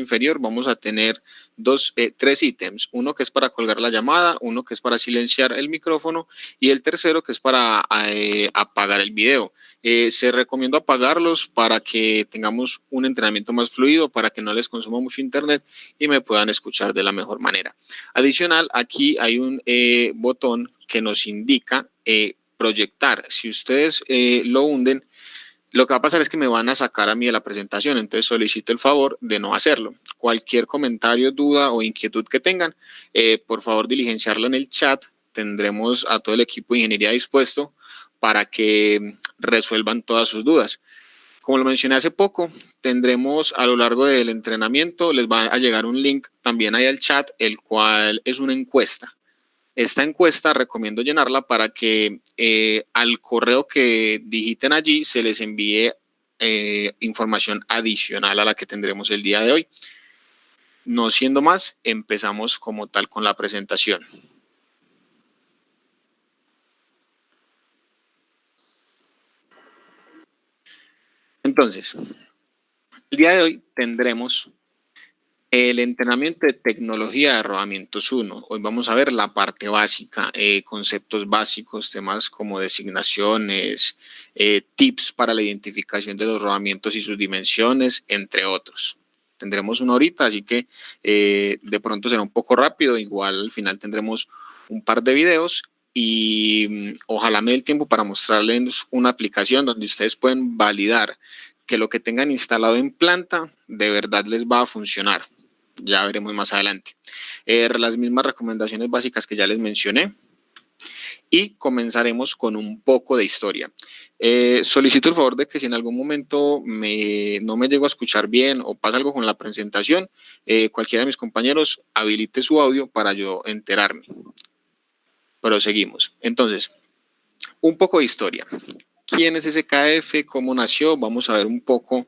inferior vamos a tener tres ítems, uno que es para colgar la llamada, uno que es para silenciar el micrófono y el tercero que es para apagar el video. Se recomienda apagarlos para que tengamos un entrenamiento más fluido, para que no les consuma mucho internet y me puedan escuchar de la mejor manera. Adicional, aquí hay un botón que nos indica proyectar. Si ustedes lo hunden, lo que va a pasar es que me van a sacar a mí de la presentación, entonces solicito el favor de no hacerlo. Cualquier comentario, duda o inquietud que tengan, por favor diligenciarlo en el chat. Tendremos a todo el equipo de ingeniería dispuesto para que resuelvan todas sus dudas. Como lo mencioné hace poco, tendremos a lo largo del entrenamiento, les va a llegar un link también ahí al chat, el cual es una encuesta. Esta encuesta recomiendo llenarla para que al correo que digiten allí se les envíe información adicional a la que tendremos el día de hoy. No siendo más, empezamos como tal con la presentación. Entonces, el día de hoy tendremos el entrenamiento de tecnología de rodamientos 1. Hoy vamos a ver la parte básica, conceptos básicos, temas como designaciones, tips para la identificación de los rodamientos y sus dimensiones, entre otros. Tendremos una horita, así que de pronto será un poco rápido. Igual al final tendremos un par de videos y ojalá me dé el tiempo para mostrarles una aplicación donde ustedes pueden validar que lo que tengan instalado en planta de verdad les va a funcionar. Ya veremos más adelante. Las mismas recomendaciones básicas que ya les mencioné. Y comenzaremos con un poco de historia. Solicito el favor de que si en algún momento no me llego a escuchar bien o pasa algo con la presentación, cualquiera de mis compañeros habilite su audio para yo enterarme. Proseguimos. Entonces, un poco de historia. ¿Quién es SKF? ¿Cómo nació? Vamos a ver un poco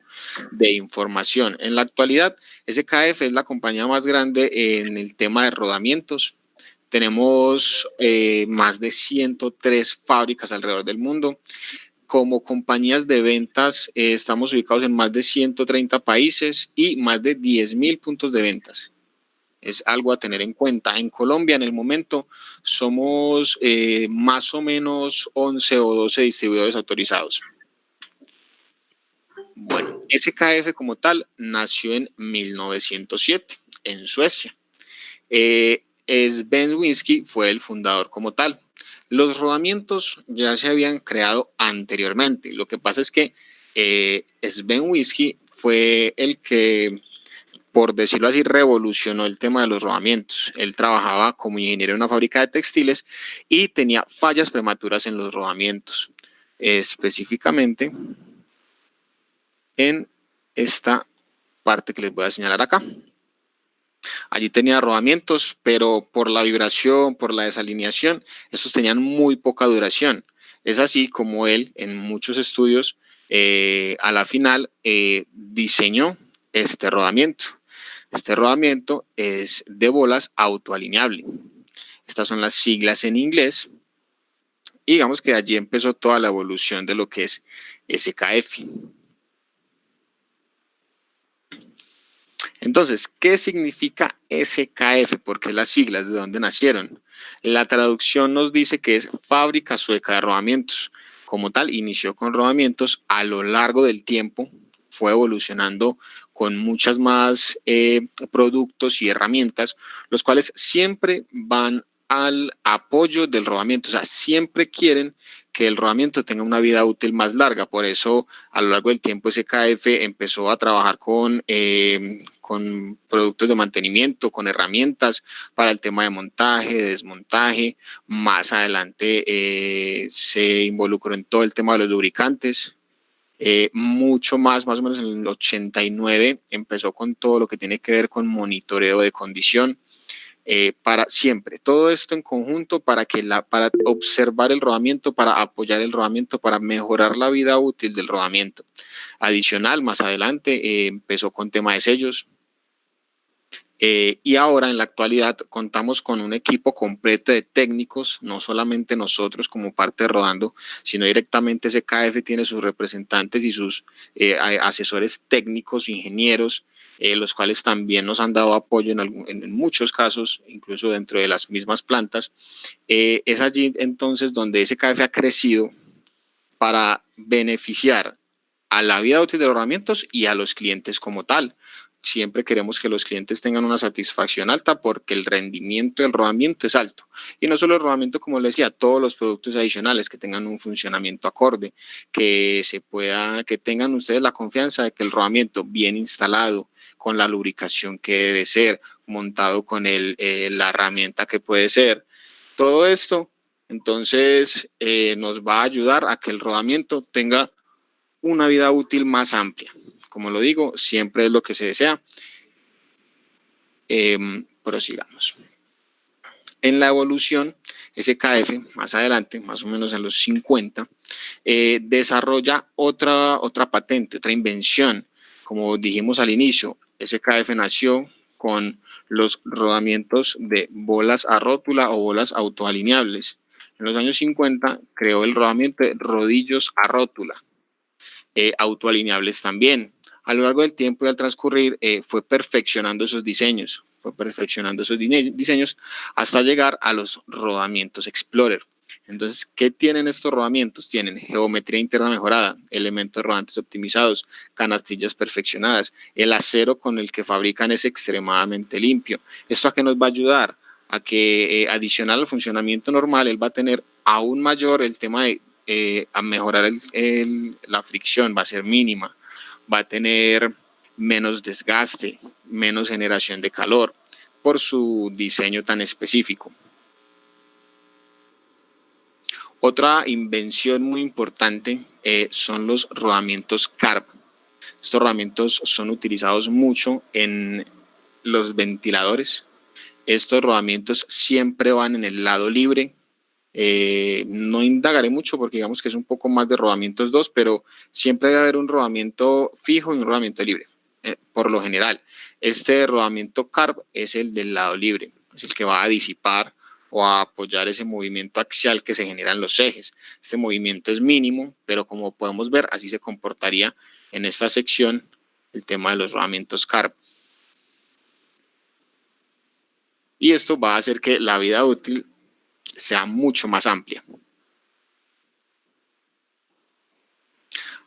de información. En la actualidad, SKF es la compañía más grande en el tema de rodamientos. Tenemos más de 103 fábricas alrededor del mundo. Como compañías de ventas, estamos ubicados en más de 130 países y más de 10.000 puntos de ventas. Es algo a tener en cuenta. En Colombia, en el momento, somos más o menos 11 o 12 distribuidores autorizados. Bueno, SKF como tal nació en 1907 en Suecia. Sven Winsky fue el fundador como tal. Los rodamientos ya se habían creado anteriormente. Lo que pasa es que Sven Winsky fue el que, por decirlo así, revolucionó el tema de los rodamientos. Él trabajaba como ingeniero en una fábrica de textiles y tenía fallas prematuras en los rodamientos. Específicamente en esta parte que les voy a señalar acá. Allí tenía rodamientos, pero por la vibración, por la desalineación, estos tenían muy poca duración. Es así como él, en muchos estudios, a la final diseñó este rodamiento. Este rodamiento es de bolas autoalineable. Estas son las siglas en inglés. Y digamos que allí empezó toda la evolución de lo que es SKF. Entonces, ¿qué significa SKF? ¿Por qué las siglas? ¿De dónde nacieron? La traducción nos dice que es Fábrica Sueca de Rodamientos. Como tal, inició con rodamientos, a lo largo del tiempo fue evolucionando con muchas más productos y herramientas, los cuales siempre van al apoyo del rodamiento, o sea, siempre quieren que el rodamiento tenga una vida útil más larga. Por eso, a lo largo del tiempo, SKF empezó a trabajar con productos de mantenimiento, con herramientas para el tema de montaje, de desmontaje. Más adelante se involucró en todo el tema de los lubricantes. Mucho más o menos en el 89 empezó con todo lo que tiene que ver con monitoreo de condición. Para siempre, todo esto en conjunto para observar el rodamiento, para apoyar el rodamiento, para mejorar la vida útil del rodamiento. Adicional, más adelante empezó con tema de sellos. Y ahora en la actualidad contamos con un equipo completo de técnicos, no solamente nosotros como parte de Rodando, sino directamente SKF tiene sus representantes y sus asesores técnicos, ingenieros, los cuales también nos han dado apoyo en muchos casos, incluso dentro de las mismas plantas. Es allí entonces donde SKF ha crecido para beneficiar a la vida útil de los rodamientos y a los clientes como tal. Siempre queremos que los clientes tengan una satisfacción alta porque el rendimiento del rodamiento es alto. Y no solo el rodamiento, como les decía, todos los productos adicionales que tengan un funcionamiento acorde, que tengan ustedes la confianza de que el rodamiento bien instalado, con la lubricación que debe ser, montado con la herramienta que puede ser. Todo esto, entonces, nos va a ayudar a que el rodamiento tenga una vida útil más amplia. Como lo digo, siempre es lo que se desea. Prosigamos. En la evolución, SKF, más adelante, más o menos en los 50, desarrolla otra patente, otra invención. Como dijimos al inicio, SKF nació con los rodamientos de bolas a rótula o bolas autoalineables. En los años 50 creó el rodamiento de rodillos a rótula, autoalineables también. A lo largo del tiempo y al transcurrir fue perfeccionando esos diseños, hasta llegar a los rodamientos Explorer. Entonces, ¿qué tienen estos rodamientos? Tienen geometría interna mejorada, elementos rodantes optimizados, canastillas perfeccionadas. El acero con el que fabrican es extremadamente limpio. ¿Esto a qué nos va a ayudar? A que adicional al funcionamiento normal, él va a tener aún mayor el tema de a mejorar la fricción, va a ser mínima, va a tener menos desgaste, menos generación de calor por su diseño tan específico. Otra invención muy importante son los rodamientos CARB. Estos rodamientos son utilizados mucho en los ventiladores. Estos rodamientos siempre van en el lado libre. No indagaré mucho porque digamos que es un poco más de rodamientos 2, pero siempre debe haber un rodamiento fijo y un rodamiento libre, por lo general. Este rodamiento CARB es el del lado libre, es el que va a disipar o a apoyar ese movimiento axial que se genera en los ejes. Este movimiento es mínimo, pero como podemos ver, así se comportaría en esta sección el tema de los rodamientos CARB. Y esto va a hacer que la vida útil sea mucho más amplia.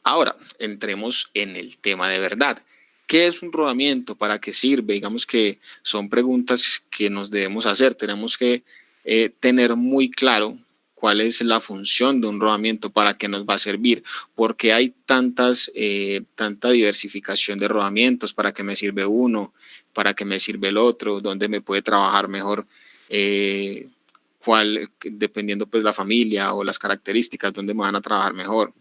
Ahora, entremos en el tema de verdad. ¿Qué es un rodamiento? ¿Para qué sirve? Digamos que son preguntas que nos debemos hacer. Tenemos que tener muy claro cuál es la función de un rodamiento, para qué nos va a servir, por qué hay tanta diversificación de rodamientos, para qué me sirve uno, para qué me sirve el otro, dónde me puede trabajar mejor, dependiendo pues la familia o las características, dónde me van a trabajar mejor.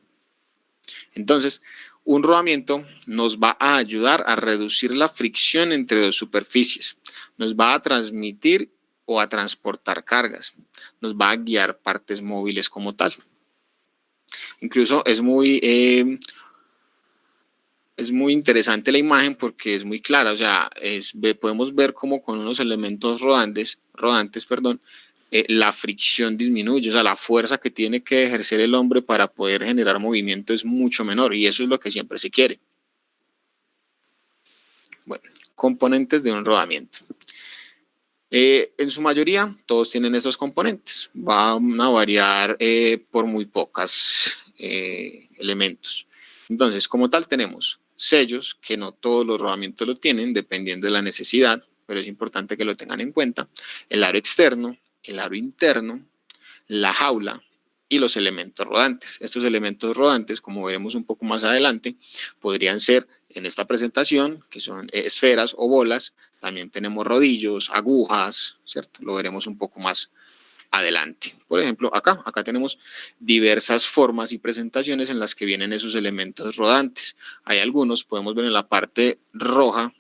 Entonces, un rodamiento nos va a ayudar a reducir la fricción entre dos superficies, nos va a transmitir o a transportar cargas, nos va a guiar partes móviles como tal. Incluso es muy interesante la imagen porque es muy clara, o sea, podemos ver cómo con unos elementos rodantes, la fricción disminuye, o sea, la fuerza que tiene que ejercer el hombre para poder generar movimiento es mucho menor, y eso es lo que siempre se quiere. Bueno, componentes de un rodamiento. En su mayoría, todos tienen esos componentes. Van a variar por muy pocos elementos. Entonces, como tal, tenemos sellos, que no todos los rodamientos lo tienen, dependiendo de la necesidad, pero es importante que lo tengan en cuenta. El aro externo, el aro interno, la jaula y los elementos rodantes. Estos elementos rodantes, como veremos un poco más adelante, podrían ser en esta presentación, que son esferas o bolas. También tenemos rodillos, agujas, ¿cierto? Lo veremos un poco más adelante. Por ejemplo, acá tenemos diversas formas y presentaciones en las que vienen esos elementos rodantes. Hay algunos, podemos ver en la parte roja,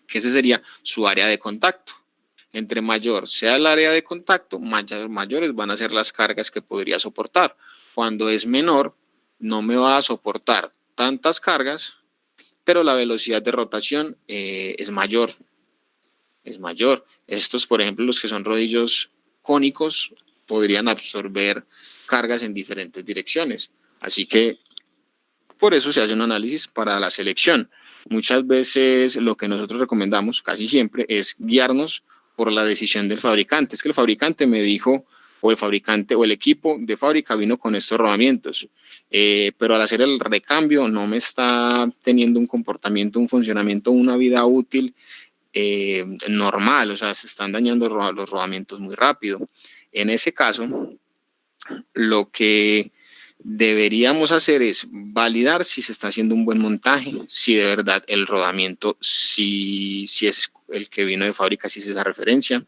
que ese sería su área de contacto. Entre mayor sea el área de contacto, mayores van a ser las cargas que podría soportar. Cuando es menor, no me va a soportar tantas cargas, pero la velocidad de rotación es mayor. Estos, por ejemplo, los que son rodillos cónicos, podrían absorber cargas en diferentes direcciones. Así que por eso se hace un análisis para la selección. Muchas veces lo que nosotros recomendamos, casi siempre, es guiarnos por la decisión del fabricante. Es que el fabricante me dijo, o el fabricante o el equipo de fábrica vino con estos rodamientos, pero al hacer el recambio no me está teniendo un comportamiento, un funcionamiento, una vida útil normal, o sea, se están dañando los rodamientos muy rápido. En ese caso, lo que deberíamos hacer es validar si se está haciendo un buen montaje, si de verdad el rodamiento, si es el que vino de fábrica, si es esa referencia,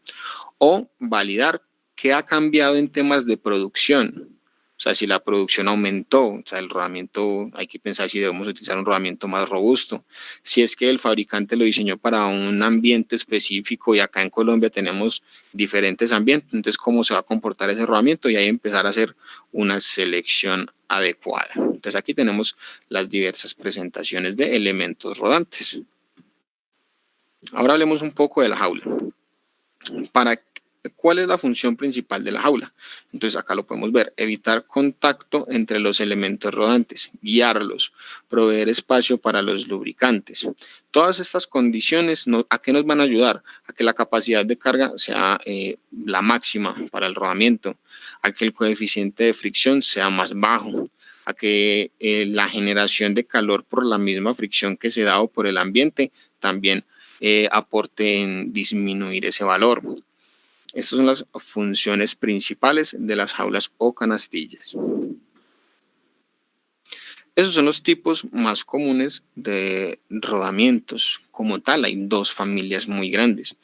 o validar qué ha cambiado en temas de producción. O sea, si la producción aumentó, o sea, el rodamiento, hay que pensar si debemos utilizar un rodamiento más robusto. Si es que el fabricante lo diseñó para un ambiente específico y acá en Colombia tenemos diferentes ambientes, entonces cómo se va a comportar ese rodamiento y ahí empezar a hacer una selección adecuada. Entonces aquí tenemos las diversas presentaciones de elementos rodantes. Ahora hablemos un poco de la jaula. ¿Cuál es la función principal de la jaula? Entonces acá lo podemos ver, evitar contacto entre los elementos rodantes, guiarlos, proveer espacio para los lubricantes. Todas estas condiciones, ¿a qué nos van a ayudar? A que la capacidad de carga sea la máxima para el rodamiento, a que el coeficiente de fricción sea más bajo, a que la generación de calor por la misma fricción que se da o por el ambiente también aporte en disminuir ese valor. Estas son las funciones principales de las jaulas o canastillas. Esos son los tipos más comunes de rodamientos. Como tal, hay dos familias muy grandes.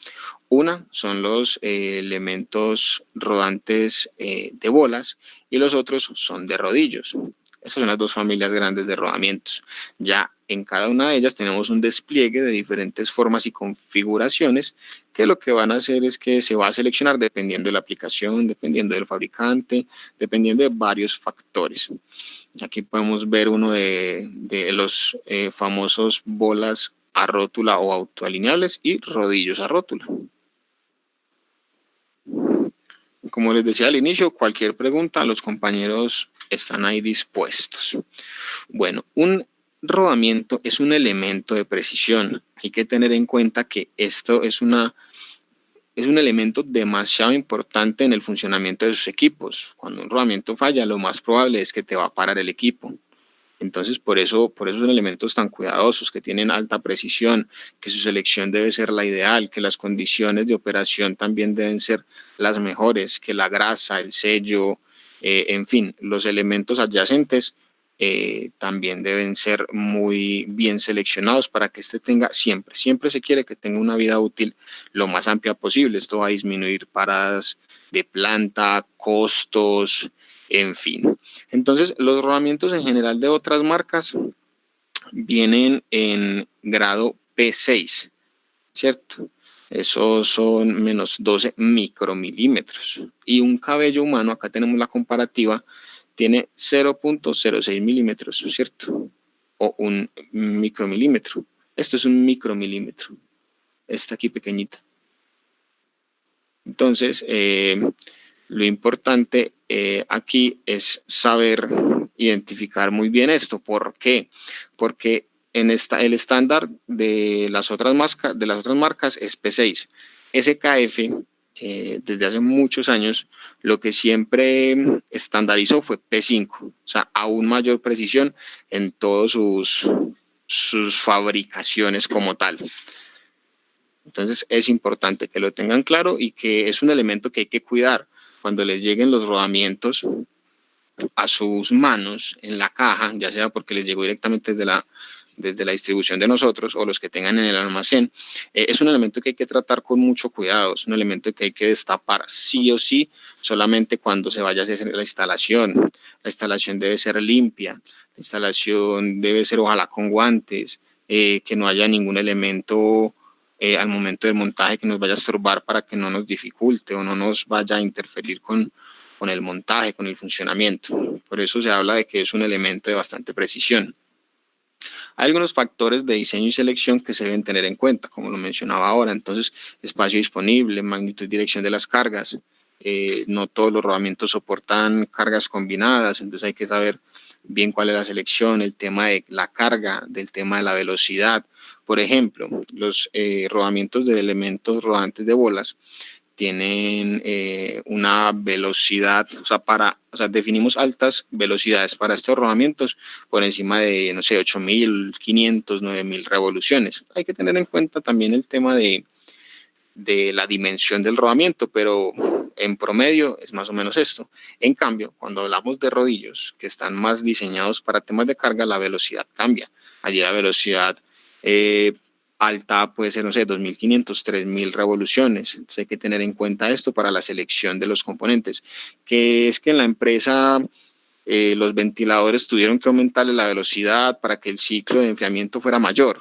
Una son los elementos rodantes de bolas y los otros son de rodillos. Estas son las dos familias grandes de rodamientos. Ya en cada una de ellas tenemos un despliegue de diferentes formas y configuraciones que lo que van a hacer es que se va a seleccionar dependiendo de la aplicación, dependiendo del fabricante, dependiendo de varios factores. Aquí podemos ver uno de los famosos bolas a rótula o autoalineables y rodillos a rótula. Como les decía al inicio, cualquier pregunta, los compañeros están ahí dispuestos. Bueno, un rodamiento es un elemento de precisión. Hay que tener en cuenta que esto es un elemento demasiado importante en el funcionamiento de sus equipos. Cuando un rodamiento falla, lo más probable es que te va a parar el equipo. Entonces, por eso son elementos tan cuidadosos, que tienen alta precisión, que su selección debe ser la ideal, que las condiciones de operación también deben ser las mejores, que la grasa, el sello, en fin, los elementos adyacentes también deben ser muy bien seleccionados para que este tenga siempre se quiere que tenga una vida útil lo más amplia posible. Esto va a disminuir paradas de planta, costos, en fin. Entonces, los rodamientos en general de otras marcas vienen en grado P6, ¿cierto? Esos son menos 12 micromilímetros. Y un cabello humano, acá tenemos la comparativa, tiene 0.06 milímetros, ¿cierto? O un micromilímetro. Esto es un micromilímetro. Esta aquí pequeñita. Entonces, lo importante aquí es saber identificar muy bien esto. ¿Por qué? Porque el estándar de las otras marcas es P6. SKF, desde hace muchos años, lo que siempre estandarizó fue P5, o sea, aún mayor precisión en todas sus fabricaciones como tal. Entonces es importante que lo tengan claro y que es un elemento que hay que cuidar. Cuando les lleguen los rodamientos a sus manos en la caja, ya sea porque les llegó directamente desde la distribución de nosotros o los que tengan en el almacén, es un elemento que hay que tratar con mucho cuidado, es un elemento que hay que destapar sí o sí solamente cuando se vaya a hacer la instalación. La instalación debe ser limpia, la instalación debe ser ojalá con guantes, que no haya ningún elemento al momento del montaje que nos vaya a estorbar para que no nos dificulte o no nos vaya a interferir con el montaje, con el funcionamiento. Por eso se habla de que es un elemento de bastante precisión. Hay algunos factores de diseño y selección que se deben tener en cuenta, como lo mencionaba ahora. Entonces, espacio disponible, magnitud y dirección de las cargas. No todos los rodamientos soportan cargas combinadas, entonces hay que saber bien cuál es la selección, el tema de la carga, del tema de la velocidad. Por ejemplo, los rodamientos de elementos rodantes de bolas tienen una velocidad, o sea, definimos altas velocidades para estos rodamientos por encima de, no sé, 8.500, 9.000 revoluciones. Hay que tener en cuenta también el tema de la dimensión del rodamiento, pero en promedio es más o menos esto. En cambio, cuando hablamos de rodillos que están más diseñados para temas de carga, la velocidad cambia. Allí la velocidad alta puede ser, no sé, 2.500, 3.000 revoluciones. Entonces hay que tener en cuenta esto para la selección de los componentes, que es que en la empresa los ventiladores tuvieron que aumentarle la velocidad para que el ciclo de enfriamiento fuera mayor.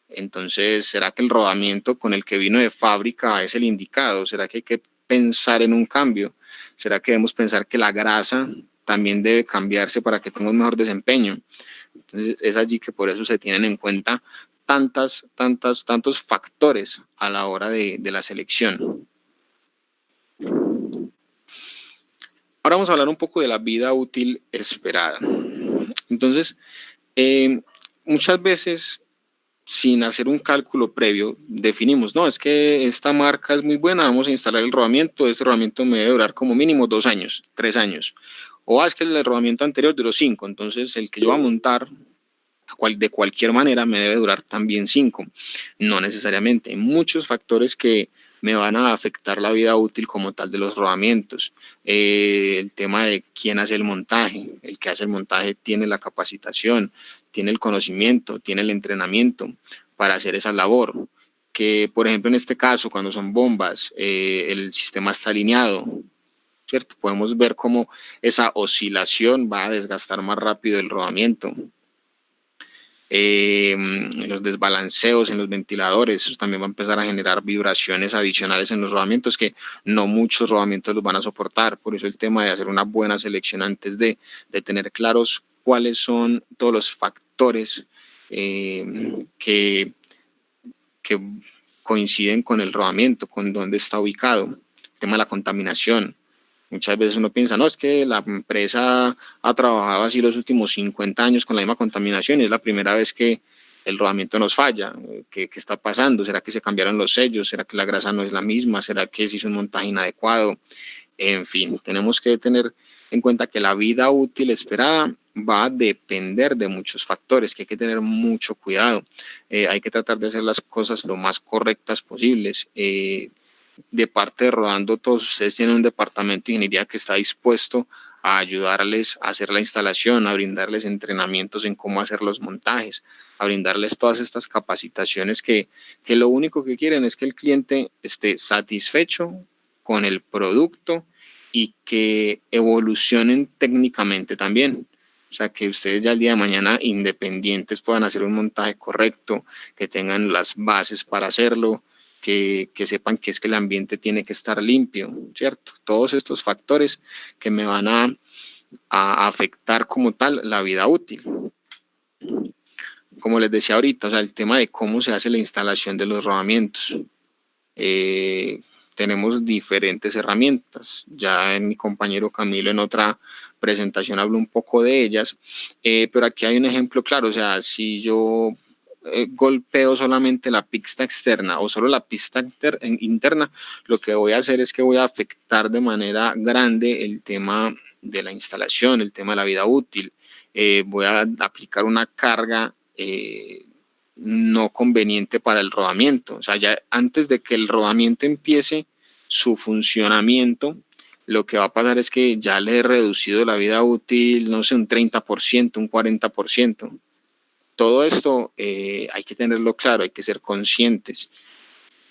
Entonces, ¿será que el rodamiento con el que vino de fábrica es el indicado? ¿Será que hay que pensar en un cambio? ¿Será que debemos pensar que la grasa también debe cambiarse para que tenga un mejor desempeño? Entonces, es allí que por eso se tienen en cuenta tantos factores a la hora de la selección. Ahora vamos a hablar un poco de la vida útil esperada. Entonces, muchas veces sin hacer un cálculo previo, definimos, no, es que esta marca es muy buena, vamos a instalar el rodamiento, este rodamiento me debe durar como mínimo 2 años, 3 años. O es que el rodamiento anterior duró 5, entonces el que yo voy a montar de cualquier manera me debe durar también 5. No necesariamente, hay muchos factores que me van a afectar la vida útil como tal de los rodamientos. El tema de quién hace el montaje, el que hace el montaje tiene la capacitación, tiene el conocimiento, tiene el entrenamiento para hacer esa labor. Que, por ejemplo, en este caso, cuando son bombas, el sistema está alineado, ¿cierto? Podemos ver cómo esa oscilación va a desgastar más rápido el rodamiento. Los desbalanceos en los ventiladores, eso también va a empezar a generar vibraciones adicionales en los rodamientos que no muchos rodamientos los van a soportar. Por eso el tema de hacer una buena selección antes de tener claros cuáles son todos los factores que coinciden con el rodamiento, con dónde está ubicado. El tema de la contaminación. Muchas veces uno piensa, no, es que la empresa ha trabajado así los últimos 50 años con la misma contaminación y es la primera vez que el rodamiento nos falla. ¿Qué está pasando? ¿Será que se cambiaron los sellos? ¿Será que la grasa no es la misma? ¿Será que se hizo un montaje inadecuado? En fin, tenemos que tener en cuenta que la vida útil esperada va a depender de muchos factores, que hay que tener mucho cuidado. Hay que tratar de hacer las cosas lo más correctas posibles. De parte de Rodando, todos ustedes tienen un departamento de ingeniería que está dispuesto a ayudarles a hacer la instalación, a brindarles entrenamientos en cómo hacer los montajes, a brindarles todas estas capacitaciones que lo único que quieren es que el cliente esté satisfecho con el producto y que evolucionen técnicamente también. O sea, que ustedes ya el día de mañana independientes puedan hacer un montaje correcto, que tengan las bases para hacerlo, que sepan que es que el ambiente tiene que estar limpio, ¿cierto? Todos estos factores que me van a afectar como tal la vida útil. Como les decía ahorita, o sea, el tema de cómo se hace la instalación de los rodamientos. Tenemos diferentes herramientas. Ya mi compañero Camilo en otra presentación habló un poco de ellas, pero aquí hay un ejemplo claro, o sea, si yo golpeo solamente la pista externa o solo la pista interna, lo que voy a hacer es que voy a afectar de manera grande el tema de la instalación, el tema de la vida útil. Voy a aplicar una carga no conveniente para el rodamiento. O sea, ya antes de que el rodamiento empiece su funcionamiento, lo que va a pasar es que ya le he reducido la vida útil, no sé, un 30%, un 40%. Todo esto hay que tenerlo claro, hay que ser conscientes.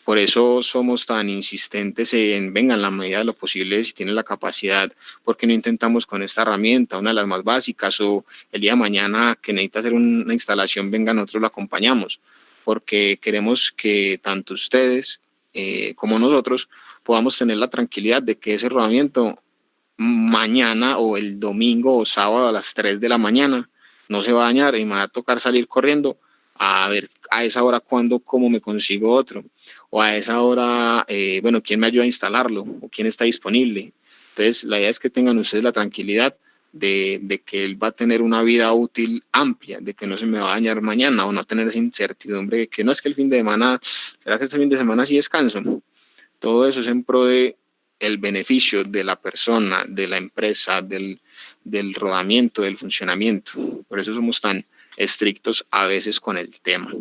Por eso somos tan insistentes en, venga, en la medida de lo posible, si tienen la capacidad, ¿por qué no intentamos con esta herramienta, una de las más básicas, o el día de mañana que necesita hacer una instalación, venga, nosotros lo acompañamos, porque queremos que tanto ustedes como nosotros podamos tener la tranquilidad de que ese rodamiento mañana o el domingo o sábado a las 3 de la mañana no se va a dañar y me va a tocar salir corriendo a ver a esa hora cuándo, cómo me consigo otro, o a esa hora, bueno, quién me ayuda a instalarlo o quién está disponible. Entonces, la idea es que tengan ustedes la tranquilidad de que él va a tener una vida útil amplia, de que no se me va a dañar mañana o no tener esa incertidumbre de que no es que el fin de semana, ¿será que este fin de semana sí descanso? Todo eso es en pro de el beneficio de la persona, de la empresa, del rodamiento, del funcionamiento. Por eso somos tan estrictos a veces con el tema.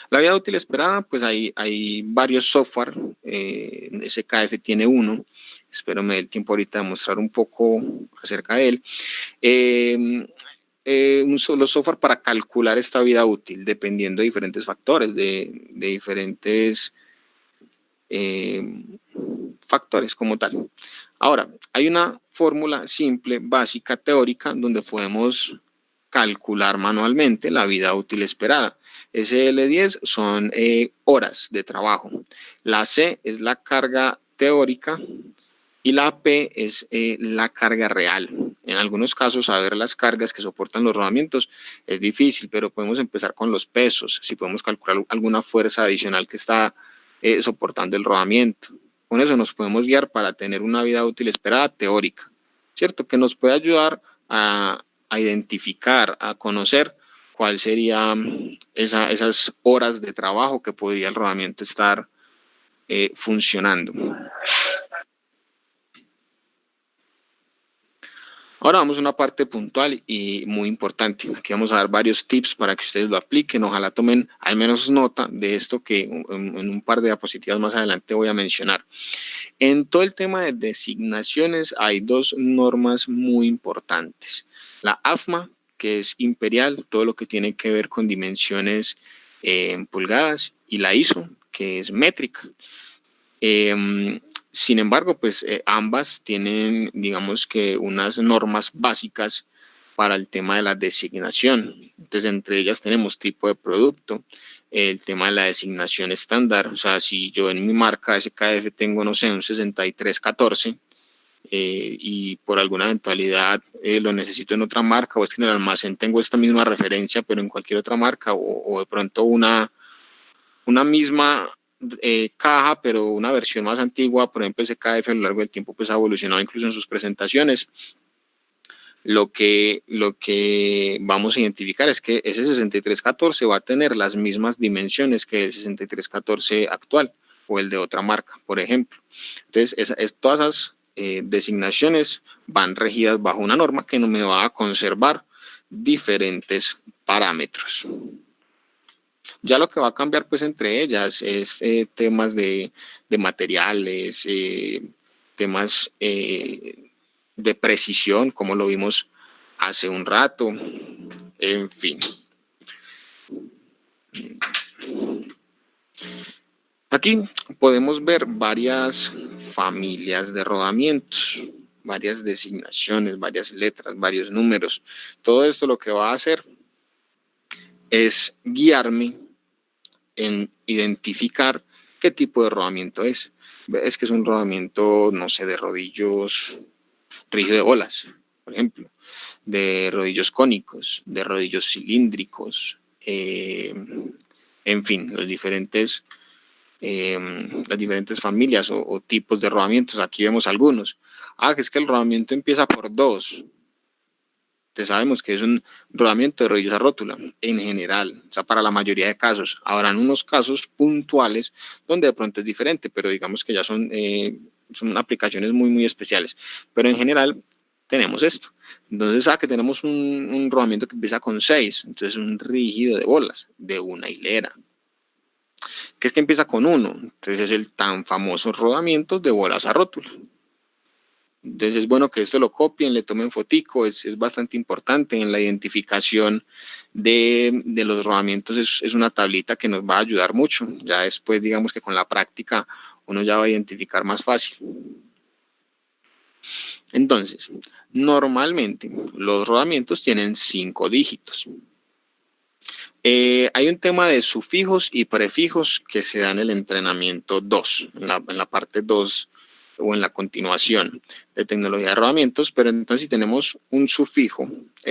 La vida útil esperada, pues hay varios software, SKF tiene uno, espero me dé el tiempo ahorita de mostrar un poco acerca de él. Un solo software para calcular esta vida útil, dependiendo de diferentes factores, de diferentes factores como tal. Ahora, hay una fórmula simple, básica, teórica, donde podemos calcular manualmente la vida útil esperada. SL10 son horas de trabajo. La C es la carga teórica y la P es la carga real. En algunos casos, saber las cargas que soportan los rodamientos es difícil, pero podemos empezar con los pesos, si podemos calcular alguna fuerza adicional que está soportando el rodamiento. Con eso nos podemos guiar para tener una vida útil esperada teórica, ¿cierto? Que nos puede ayudar a identificar, a conocer cuál sería esas horas de trabajo que podría el rodamiento estar funcionando. Ahora vamos a una parte puntual y muy importante. Aquí vamos a dar varios tips para que ustedes lo apliquen. Ojalá tomen al menos nota de esto que en un par de diapositivas más adelante voy a mencionar. En todo el tema de designaciones hay dos normas muy importantes. La AFMA, que es imperial, todo lo que tiene que ver con dimensiones en pulgadas, y la ISO, que es métrica. Sin embargo, pues ambas tienen, digamos que unas normas básicas para el tema de la designación. Entonces, entre ellas tenemos tipo de producto, el tema de la designación estándar. O sea, si yo en mi marca SKF tengo, no sé, un 6314 y por alguna eventualidad lo necesito en otra marca, o es que en el almacén tengo esta misma referencia, pero en cualquier otra marca, o de pronto una misma caja, pero una versión más antigua, por ejemplo, SKF a lo largo del tiempo pues ha evolucionado incluso en sus presentaciones. Lo que vamos a identificar es que ese 6314 va a tener las mismas dimensiones que el 6314 actual o el de otra marca, por ejemplo. Entonces, todas esas designaciones van regidas bajo una norma que no me va a conservar diferentes parámetros. Ya lo que va a cambiar pues entre ellas es temas de materiales, temas de precisión, como lo vimos hace un rato, en fin. Aquí podemos ver varias familias de rodamientos, varias designaciones, varias letras, varios números. Todo esto lo que va a hacer es guiarme en identificar qué tipo de rodamiento es. Es que es un rodamiento, no sé, de rodillos rígido de bolas, por ejemplo, de rodillos cónicos, de rodillos cilíndricos, en fin, las diferentes familias o tipos de rodamientos. Aquí vemos algunos. Que es que el rodamiento empieza por 2. Entonces sabemos que es un rodamiento de rodillos a rótula en general, o sea, para la mayoría de casos. Habrán unos casos puntuales donde de pronto es diferente, pero digamos que ya son aplicaciones muy, muy especiales. Pero en general tenemos esto. Entonces, que tenemos un rodamiento que empieza con 6, entonces un rígido de bolas, de una hilera. ¿Qué es que empieza con 1? Entonces es el tan famoso rodamiento de bolas a rótula. Entonces es bueno que esto lo copien, le tomen fotico, es bastante importante en la identificación de los rodamientos. Es una tablita que nos va a ayudar mucho. Ya después, digamos que con la práctica, uno ya va a identificar más fácil. Entonces, normalmente los rodamientos tienen 5 dígitos. Hay un tema de sufijos y prefijos que se da en el entrenamiento 2, en la parte 2 o en la continuación de tecnología de rodamientos, pero entonces si tenemos un sufijo,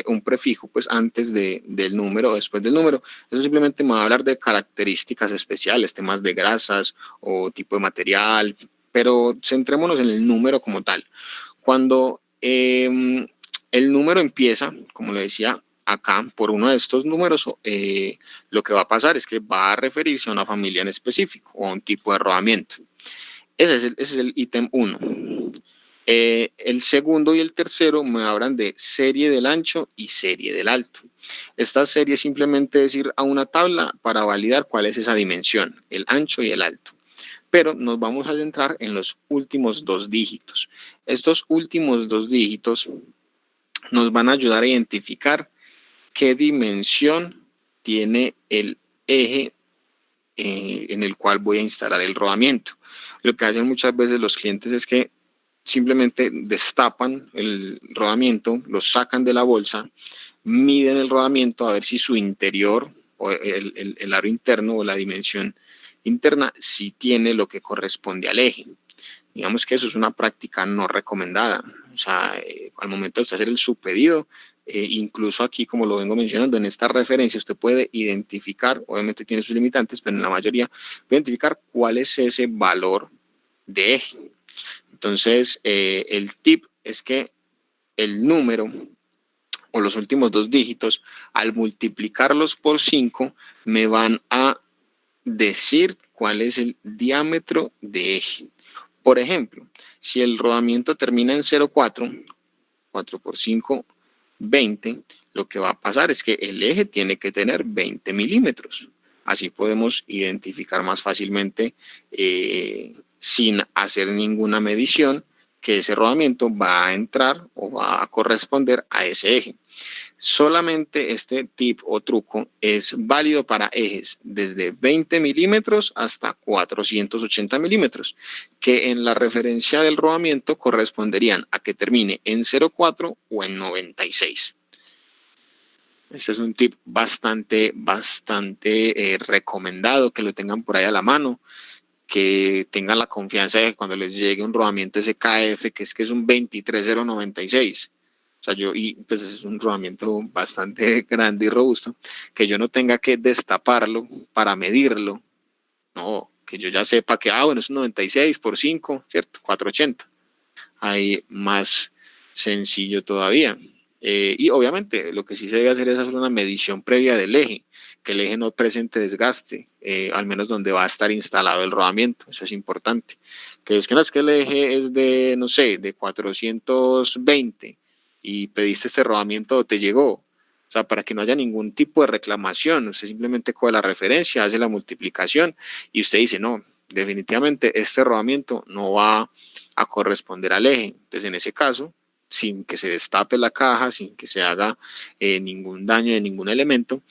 un prefijo, pues antes del número o después del número, eso simplemente me va a hablar de características especiales, temas de grasas o tipo de material, pero centrémonos en el número como tal. Cuando El número empieza, como le decía, acá por uno de estos números. Lo que va a pasar es que va a referirse a una familia en específico o a un tipo de rodamiento. Ese es el ítem 1. El segundo y el tercero me hablan de serie del ancho y serie del alto. Esta serie simplemente es ir a una tabla para validar cuál es esa dimensión, el ancho y el alto. Pero nos vamos a centrar en los últimos 2 dígitos. Estos últimos 2 dígitos nos van a ayudar a identificar qué dimensión tiene el eje en el cual voy a instalar el rodamiento. Lo que hacen muchas veces los clientes es que simplemente destapan el rodamiento, lo sacan de la bolsa, miden el rodamiento a ver si su interior o el aro interno o la dimensión interna sí tiene lo que corresponde al eje. Digamos que eso es una práctica no recomendada. O sea, al momento de hacer el subpedido, incluso aquí, como lo vengo mencionando, en esta referencia usted puede identificar, obviamente tiene sus limitantes, pero en la mayoría puede identificar cuál es ese valor de eje. Entonces, el tip es que el número o los últimos 2 dígitos, al multiplicarlos por 5, me van a decir cuál es el diámetro de eje. Por ejemplo, si el rodamiento termina en 0,4, 4 por 5, 20, lo que va a pasar es que el eje tiene que tener 20 milímetros. Así podemos identificar más fácilmente, sin hacer ninguna medición, que ese rodamiento va a entrar o va a corresponder a ese eje. Solamente este tip o truco es válido para ejes desde 20 milímetros hasta 480 milímetros, que en la referencia del rodamiento corresponderían a que termine en 0,4 o en 96. Este es un tip bastante recomendado, que lo tengan por ahí a la mano, que tengan la confianza de que cuando les llegue un rodamiento SKF, que es un 23096, o sea, pues es un rodamiento bastante grande y robusto, que yo no tenga que destaparlo para medirlo, no, que yo ya sepa que, bueno, es un 96 por 5, ¿cierto? 480. Ahí más sencillo todavía. Y obviamente lo que sí se debe hacer es hacer una medición previa del eje, que el eje no presente desgaste, al menos donde va a estar instalado el rodamiento. Eso es importante. Que es que no es que el eje es de, no sé, de 420 y pediste este rodamiento o te llegó. O sea, para que no haya ningún tipo de reclamación, usted simplemente coge la referencia, hace la multiplicación y usted dice, no, definitivamente este rodamiento no va a corresponder al eje. Entonces, en ese caso, sin que se destape la caja, sin que se haga ningún daño de ningún elemento,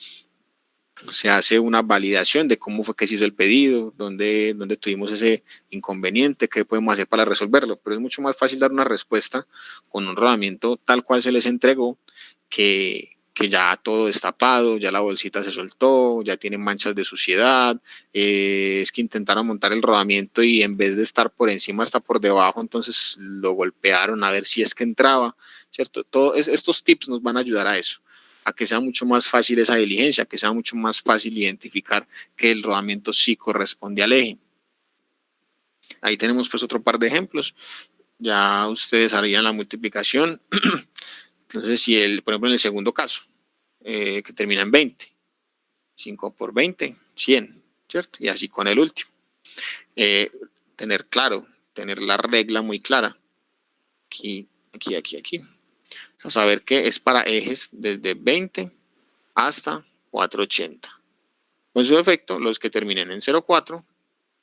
se hace una validación de cómo fue que se hizo el pedido, dónde tuvimos ese inconveniente, qué podemos hacer para resolverlo. Pero es mucho más fácil dar una respuesta con un rodamiento tal cual se les entregó, que ya todo destapado, ya la bolsita se soltó, ya tiene manchas de suciedad. Es que intentaron montar el rodamiento y en vez de estar por encima está por debajo, entonces lo golpearon a ver si es que entraba, ¿cierto? Todos estos tips nos van a ayudar a eso, a que sea mucho más fácil esa diligencia, que sea mucho más fácil identificar que el rodamiento sí corresponde al eje. Ahí tenemos pues otro par de ejemplos. Ya ustedes harían la multiplicación. Entonces, por ejemplo, en el segundo caso, que termina en 20, 5 por 20, 100, ¿cierto? Y así con el último. Tener la regla muy clara. Aquí. O sea, saber que es para ejes desde 20 hasta 480. Con su efecto, los que terminen en 0,4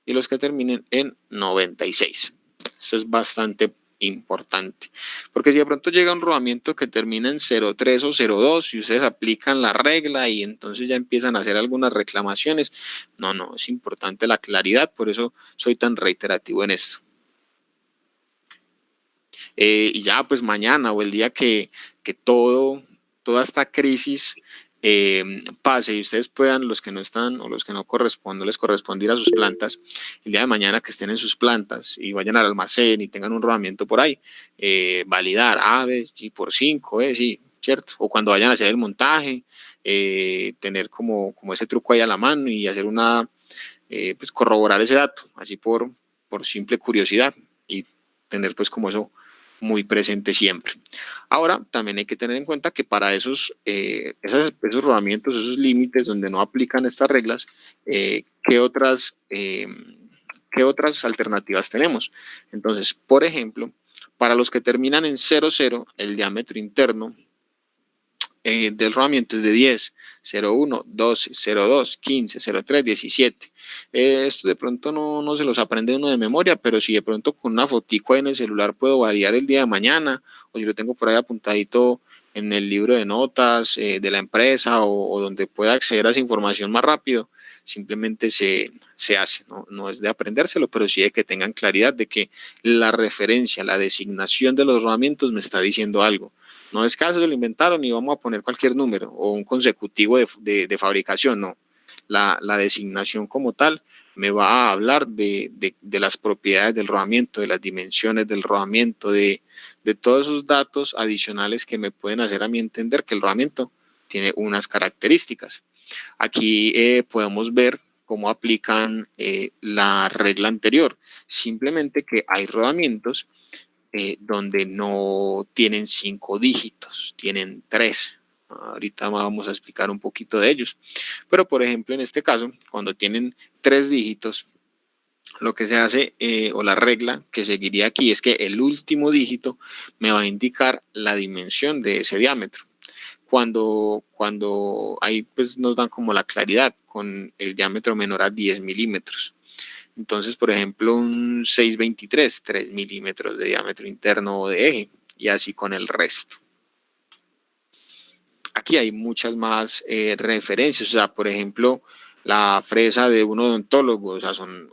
y los que terminen en 96. Eso es bastante importante, porque si de pronto llega un rodamiento que termina en 0,3 o 0,2 y ustedes aplican la regla y entonces ya empiezan a hacer algunas reclamaciones, no, es importante la claridad, por eso soy tan reiterativo en esto. Y ya pues mañana o el día que toda esta crisis pase y ustedes puedan, los que no están o los que no les corresponde ir a sus plantas, el día de mañana que estén en sus plantas y vayan al almacén y tengan un rodamiento por ahí, validar, sí, por 5, sí, ¿cierto? O cuando vayan a hacer el montaje, tener como ese truco ahí a la mano y hacer pues corroborar ese dato, así por simple curiosidad y tener pues como eso muy presente siempre. Ahora, también hay que tener en cuenta que para esos rodamientos, esos límites donde no aplican estas reglas, ¿qué otras alternativas tenemos? Entonces, por ejemplo, para los que terminan en 0,0, el diámetro interno del rodamiento es de 10, 0,1, 12, 0,2, 15, 0,3, 17. Esto de pronto no se los aprende uno de memoria, pero si de pronto con una fotico en el celular puedo variar el día de mañana, o si lo tengo por ahí apuntadito en el libro de notas de la empresa o donde pueda acceder a esa información más rápido, simplemente se hace, no es de aprendérselo, pero sí de que tengan claridad de que la referencia, la designación de los rodamientos me está diciendo algo. No es que se lo inventaron y vamos a poner cualquier número o un consecutivo de fabricación, no. La designación como tal me va a hablar de las propiedades del rodamiento, de las dimensiones del rodamiento, de todos esos datos adicionales que me pueden hacer a mí entender que el rodamiento tiene unas características. Aquí podemos ver cómo aplican la regla anterior, simplemente que hay rodamientos donde no tienen 5 dígitos, tienen 3. Ahorita vamos a explicar un poquito de ellos. Pero, por ejemplo, en este caso, cuando tienen 3 dígitos, lo que se hace, o la regla que seguiría aquí, es que el último dígito me va a indicar la dimensión de ese diámetro. Cuando ahí pues nos dan como la claridad con el diámetro menor a 10 milímetros. Entonces, por ejemplo, un 623, 3 milímetros de diámetro interno o de eje, y así con el resto. Aquí hay muchas más referencias, o sea, por ejemplo, la fresa de un odontólogo, o sea, son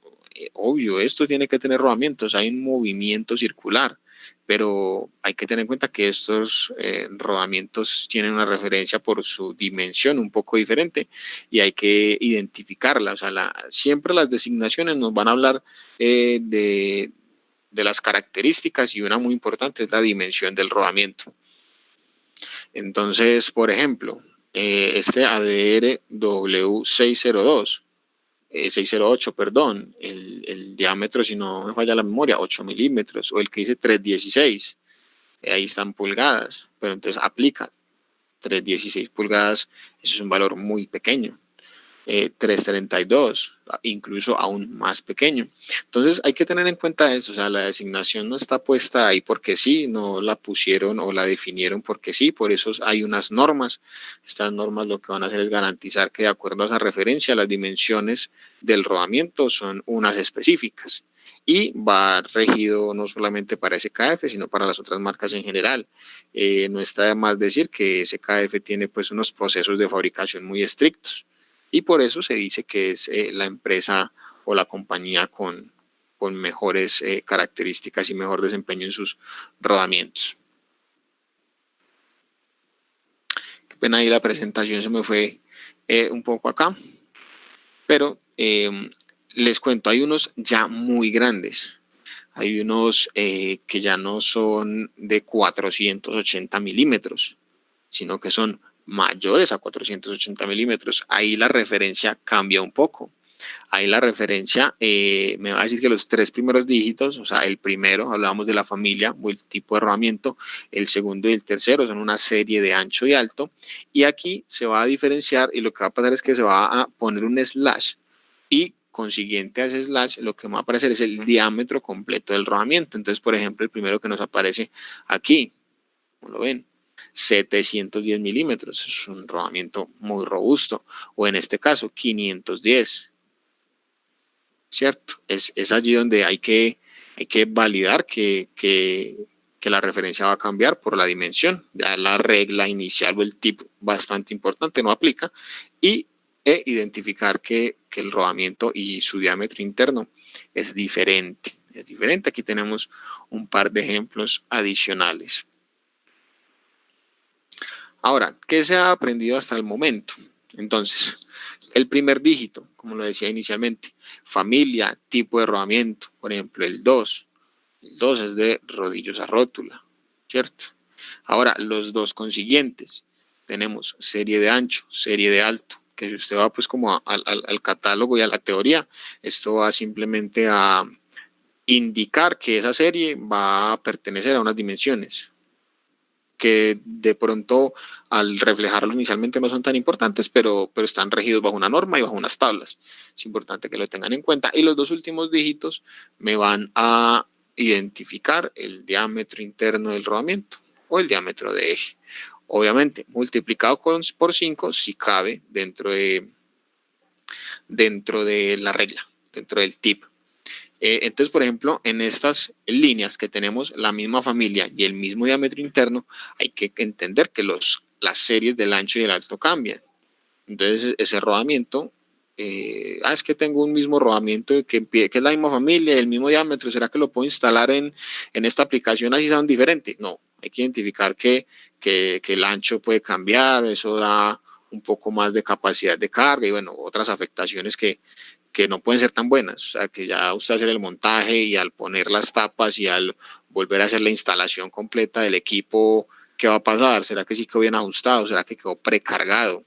obvio, esto tiene que tener rodamientos, hay un movimiento circular, pero hay que tener en cuenta que estos rodamientos tienen una referencia por su dimensión un poco diferente y hay que identificarla, o sea, siempre las designaciones nos van a hablar de las características y una muy importante es la dimensión del rodamiento. Entonces, por ejemplo, este ADR W602, 608, perdón, el diámetro, si no me falla la memoria, 8 milímetros, o el que dice 316, ahí están pulgadas, pero entonces aplica 316 pulgadas, eso es un valor muy pequeño. 332, incluso aún más pequeño. Entonces hay que tener en cuenta eso, o sea, la designación no está puesta ahí porque sí, no la pusieron o la definieron porque sí, por eso hay unas normas. Estas normas lo que van a hacer es garantizar que de acuerdo a esa referencia, las dimensiones del rodamiento son unas específicas y va regido no solamente para SKF, sino para las otras marcas en general. No está de más decir que SKF tiene pues unos procesos de fabricación muy estrictos y por eso se dice que es la empresa o la compañía con mejores características y mejor desempeño en sus rodamientos. Qué pena ahí la presentación se me fue un poco acá, pero les cuento, hay unos ya muy grandes. Hay unos que ya no son de 480 milímetros, sino que son mayores a 480 milímetros. Ahí la referencia cambia un poco. Ahí la referencia me va a decir que los 3 primeros dígitos, o sea, el primero, hablábamos de la familia o el tipo de rodamiento, el segundo y el tercero son una serie de ancho y alto, y aquí se va a diferenciar y lo que va a pasar es que se va a poner un slash y consiguiente a ese slash lo que va a aparecer es el diámetro completo del rodamiento. Entonces, por ejemplo, el primero que nos aparece aquí, como lo ven, 710 milímetros, es un rodamiento muy robusto, o en este caso 510, ¿cierto? Es allí donde hay que validar que la referencia va a cambiar por la dimensión. Ya la regla inicial o el tip bastante importante no aplica y identificar que el rodamiento y su diámetro interno es diferente. Es diferente. Aquí tenemos un par de ejemplos adicionales. Ahora, ¿qué se ha aprendido hasta el momento? Entonces, el primer dígito, como lo decía inicialmente, familia, tipo de rodamiento, por ejemplo, el 2. El 2 es de rodillos a rótula, ¿cierto? Ahora, los dos consiguientes, tenemos serie de ancho, serie de alto, que si usted va pues como al catálogo y a la teoría, esto va simplemente a indicar que esa serie va a pertenecer a unas dimensiones que de pronto al reflejarlo inicialmente no son tan importantes, pero están regidos bajo una norma y bajo unas tablas. Es importante que lo tengan en cuenta. Y los dos últimos dígitos me van a identificar el diámetro interno del rodamiento o el diámetro de eje. Obviamente, multiplicado por 5 si cabe dentro de la regla, dentro del tip. Entonces, por ejemplo, en estas líneas que tenemos la misma familia y el mismo diámetro interno, hay que entender que las series del ancho y el alto cambian. Entonces, ese rodamiento, es que tengo un mismo rodamiento que es la misma familia, el mismo diámetro, ¿será que lo puedo instalar en esta aplicación así son diferentes? No, hay que identificar que el ancho puede cambiar, eso da un poco más de capacidad de carga y bueno, otras afectaciones que no pueden ser tan buenas. O sea, que ya usted hacer el montaje y al poner las tapas y al volver a hacer la instalación completa del equipo, ¿qué va a pasar? ¿Será que sí quedó bien ajustado? ¿Será que quedó precargado?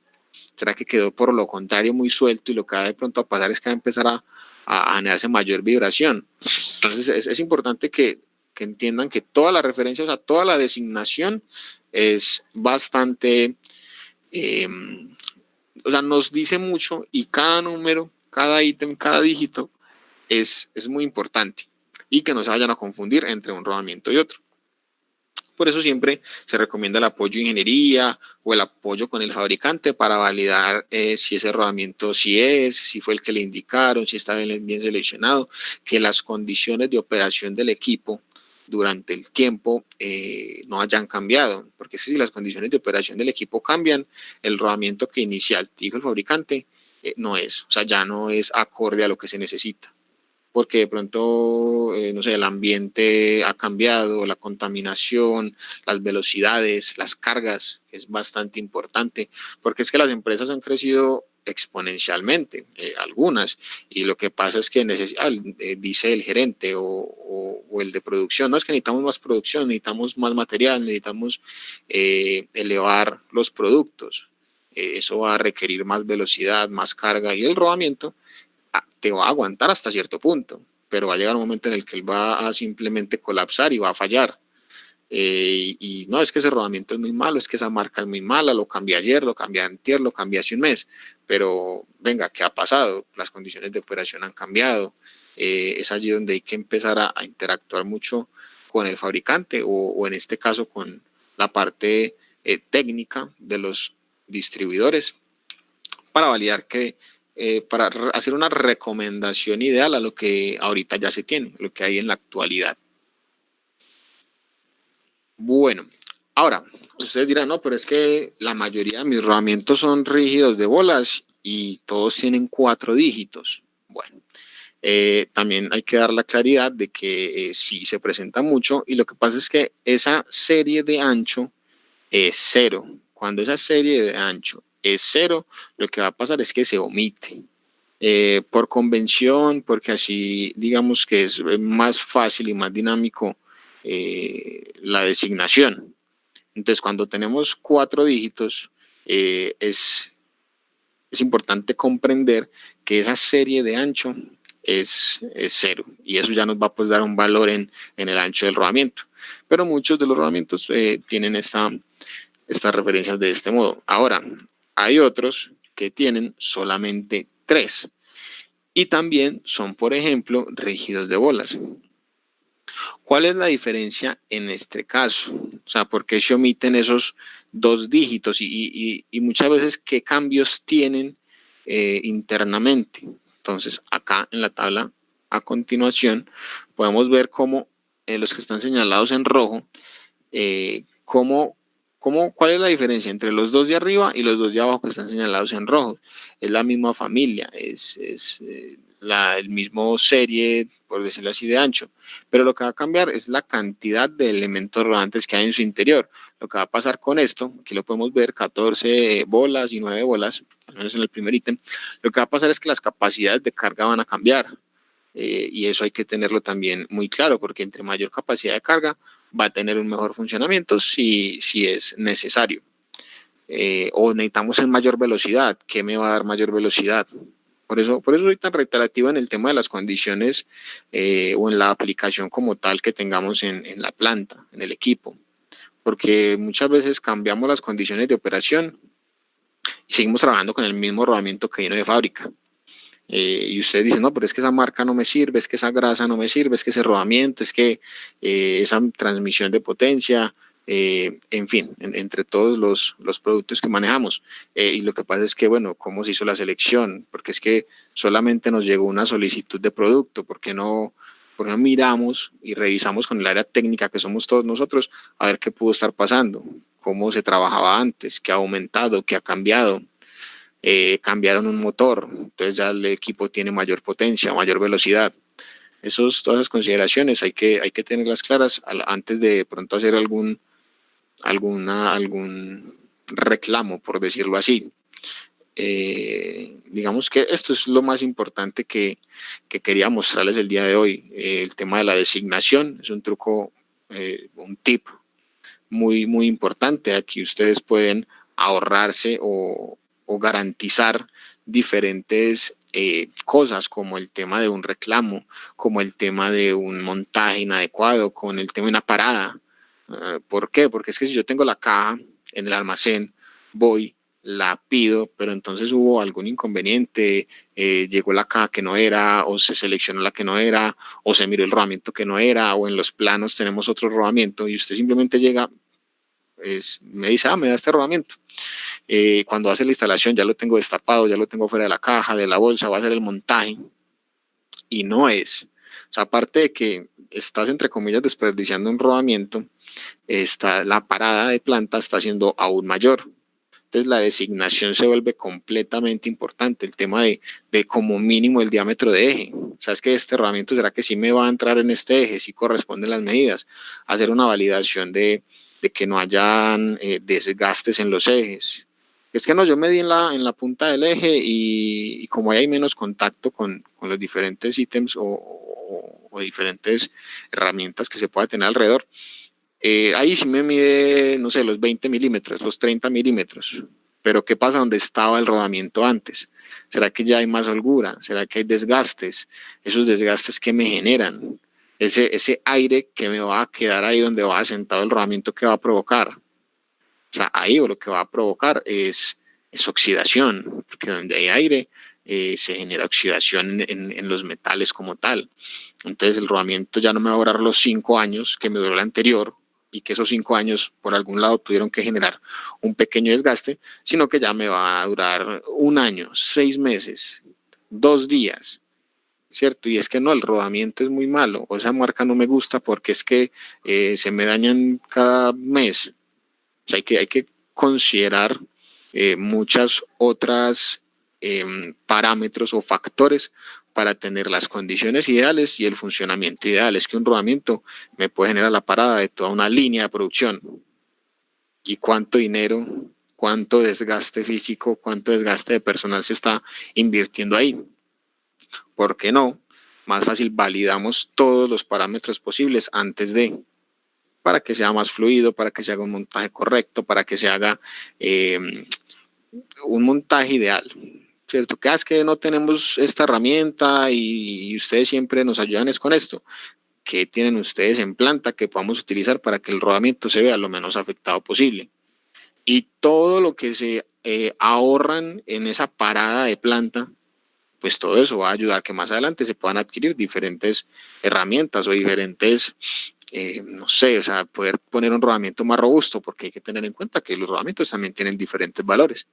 ¿Será que quedó por lo contrario muy suelto y lo que va de pronto a pasar es que va a empezar a generarse mayor vibración? Entonces es importante que entiendan que toda la referencia, o sea, toda la designación es bastante, o sea, nos dice mucho y cada número, cada ítem, cada dígito es muy importante y que no se vayan a confundir entre un rodamiento y otro. Por eso siempre se recomienda el apoyo de ingeniería o el apoyo con el fabricante para validar si ese rodamiento si fue el que le indicaron, si está bien seleccionado, que las condiciones de operación del equipo durante el tiempo no hayan cambiado, porque si las condiciones de operación del equipo cambian, el rodamiento que inicial dijo el fabricante no es, o sea, ya no es acorde a lo que se necesita porque de pronto, no sé, el ambiente ha cambiado, la contaminación, las velocidades, las cargas, es bastante importante, porque es que las empresas han crecido exponencialmente, algunas, y lo que pasa es que dice el gerente o el de producción, no es que necesitamos más producción, necesitamos más material, necesitamos elevar los productos, eso va a requerir más velocidad, más carga, y el rodamiento te va a aguantar hasta cierto punto, pero va a llegar un momento en el que él va a simplemente colapsar y va a fallar. Y no es que ese rodamiento es muy malo, es que esa marca es muy mala, lo cambié ayer, lo cambié antier, lo cambié hace un mes, pero venga, ¿qué ha pasado? Las condiciones de operación han cambiado, es allí donde hay que empezar a interactuar mucho con el fabricante o en este caso con la parte técnica de los distribuidores para validar para hacer una recomendación ideal a lo que ahorita ya se tiene, lo que hay en la actualidad. Bueno, ahora, ustedes dirán, no, pero es que la mayoría de mis rodamientos son rígidos de bolas y todos tienen 4 dígitos. Bueno, también hay que dar la claridad de que sí se presenta mucho y lo que pasa es que esa serie de ancho es 0. Cuando esa serie de ancho es 0, lo que va a pasar es que se omite. Por convención, porque así digamos que es más fácil y más dinámico la designación. Entonces, cuando tenemos 4 dígitos, es importante comprender que esa serie de ancho es 0 y eso ya nos va a pues, dar un valor en el ancho del rodamiento. Pero muchos de los rodamientos tienen estas referencias de este modo. Ahora, hay otros que tienen solamente 3 y también son, por ejemplo, rígidos de bolas. ¿Cuál es la diferencia en este caso? O sea, ¿por qué se omiten esos 2 dígitos y muchas veces qué cambios tienen internamente? Entonces, acá en la tabla a continuación podemos ver cómo los que están señalados en rojo, ¿cuál es la diferencia entre los 2 de arriba y los 2 de abajo que están señalados en rojo? Es la misma familia, es el mismo serie, por decirlo así, de ancho, pero lo que va a cambiar es la cantidad de elementos rodantes que hay en su interior. Lo que va a pasar con esto, aquí lo podemos ver, 14 bolas y 9 bolas, al menos en el primer ítem, lo que va a pasar es que las capacidades de carga van a cambiar. Y eso hay que tenerlo también muy claro, porque entre mayor capacidad de carga va a tener un mejor funcionamiento si es necesario. O necesitamos en mayor velocidad. ¿Qué me va a dar mayor velocidad? Por eso soy tan reiterativo en el tema de las condiciones o en la aplicación como tal que tengamos en la planta, en el equipo, porque muchas veces cambiamos las condiciones de operación y seguimos trabajando con el mismo rodamiento que vino de fábrica. Y ustedes dicen, no, pero es que esa marca no me sirve, es que esa grasa no me sirve, es que ese rodamiento, es que esa transmisión de potencia, en fin, entre todos los productos que manejamos. Y lo que pasa es que, bueno, ¿cómo se hizo la selección? Porque es que solamente nos llegó una solicitud de producto, por qué no miramos y revisamos con el área técnica que somos todos nosotros a ver qué pudo estar pasando, cómo se trabajaba antes, qué ha aumentado, qué ha cambiado? Cambiaron un motor, entonces ya el equipo tiene mayor potencia, mayor velocidad. Todas esas consideraciones hay que tenerlas claras antes de pronto hacer algún reclamo, por decirlo así. Digamos que esto es lo más importante que quería mostrarles el día de hoy. El tema de la designación es un truco, un tip muy importante. Aquí ustedes pueden ahorrarse o garantizar diferentes cosas, como el tema de un reclamo, como el tema de un montaje inadecuado, con el tema de una parada. ¿Por qué? Porque es que si yo tengo la caja en el almacén, voy, la pido, pero entonces hubo algún inconveniente, llegó la caja que no era, o se seleccionó la que no era, o se miró el rodamiento que no era, o en los planos tenemos otro rodamiento y usted simplemente llega, me dice, me da este rodamiento. Cuando hace la instalación ya lo tengo destapado, ya lo tengo fuera de la caja, de la bolsa, va a hacer el montaje y no es. O sea, aparte de que estás, entre comillas, desperdiciando un rodamiento, la parada de planta está siendo aún mayor. Entonces la designación se vuelve completamente importante, el tema de como mínimo el diámetro de eje. O sea, es que este rodamiento, ¿será que sí me va a entrar en este eje? ¿Sí corresponden las medidas? Hacer una validación de que no hayan desgastes en los ejes. Es que no, yo medí en la punta del eje y como ahí hay menos contacto con los diferentes ítems o diferentes herramientas que se pueda tener alrededor, ahí sí me mide, no sé, los 20 milímetros, los 30 milímetros. Pero ¿qué pasa donde estaba el rodamiento antes? ¿Será que ya hay más holgura? ¿Será que hay desgastes? Esos desgastes que me generan, ese aire que me va a quedar ahí donde va sentado el rodamiento, que va a provocar. O sea, ahí lo que va a provocar es oxidación, porque donde hay aire se genera oxidación en los metales como tal. Entonces el rodamiento ya no me va a durar los 5 años que me duró el anterior, y que esos 5 años por algún lado tuvieron que generar un pequeño desgaste, sino que ya me va a durar 1 año, 6 meses, 2 días, ¿cierto? Y es que no, el rodamiento es muy malo, o esa marca no me gusta porque es que se me dañan cada mes. O sea, hay que considerar muchas otras parámetros o factores para tener las condiciones ideales y el funcionamiento ideal. Es que un rodamiento me puede generar la parada de toda una línea de producción. ¿Y cuánto dinero, cuánto desgaste físico, cuánto desgaste de personal se está invirtiendo ahí? ¿Por qué no? Más fácil, validamos todos los parámetros posibles antes de, para que sea más fluido, para que se haga un montaje correcto, para que se haga un montaje ideal. ¿Cierto? Que es que no tenemos esta herramienta y ustedes siempre nos ayudan es con esto. ¿Qué tienen ustedes en planta que podamos utilizar para que el rodamiento se vea lo menos afectado posible? Y todo lo que se ahorran en esa parada de planta, pues todo eso va a ayudar que más adelante se puedan adquirir diferentes herramientas o diferentes, no sé, o sea, poder poner un rodamiento más robusto, porque hay que tener en cuenta que los rodamientos también tienen diferentes valores.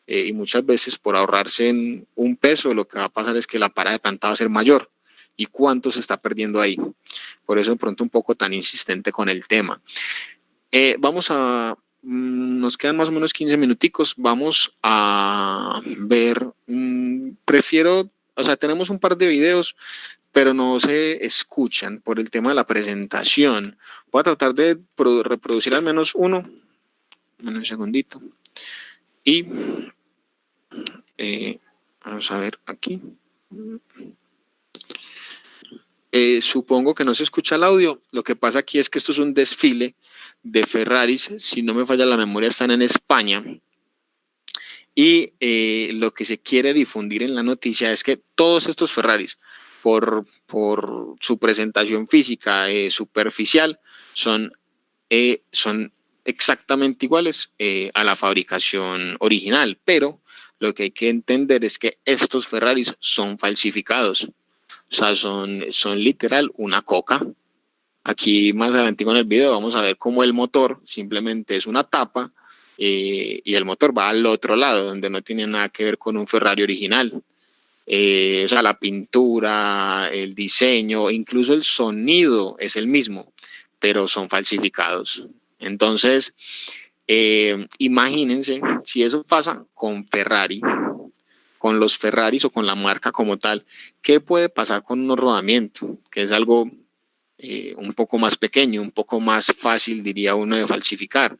Y muchas veces por ahorrarse en un peso, lo que va a pasar es que la parada de planta va a ser mayor. ¿Y cuánto se está perdiendo ahí? Por eso de pronto un poco tan insistente con el tema. Vamos a, nos quedan más o menos 15 minuticos, vamos a ver, prefiero, o sea, tenemos un par de videos, pero no se escuchan por el tema de la presentación. Voy a tratar de reproducir al menos uno, un segundito, y vamos a ver aquí. Supongo que no se escucha el audio. Lo que pasa aquí es que esto es un desfile de Ferraris. Si no me falla la memoria, están en España. Y lo que se quiere difundir en la noticia es que todos estos Ferraris, por su presentación física superficial, son exactamente iguales a la fabricación original, pero lo que hay que entender es que estos Ferraris son falsificados, o sea, son literal una coca. Aquí más adelante en el video vamos a ver cómo el motor simplemente es una tapa y el motor va al otro lado, donde no tiene nada que ver con un Ferrari original. O sea, la pintura, el diseño, incluso el sonido es el mismo, pero son falsificados. Entonces, imagínense si eso pasa con Ferrari, con los Ferraris o con la marca como tal, ¿qué puede pasar con un rodamiento? Que es algo un poco más pequeño, un poco más fácil, diría uno, de falsificar.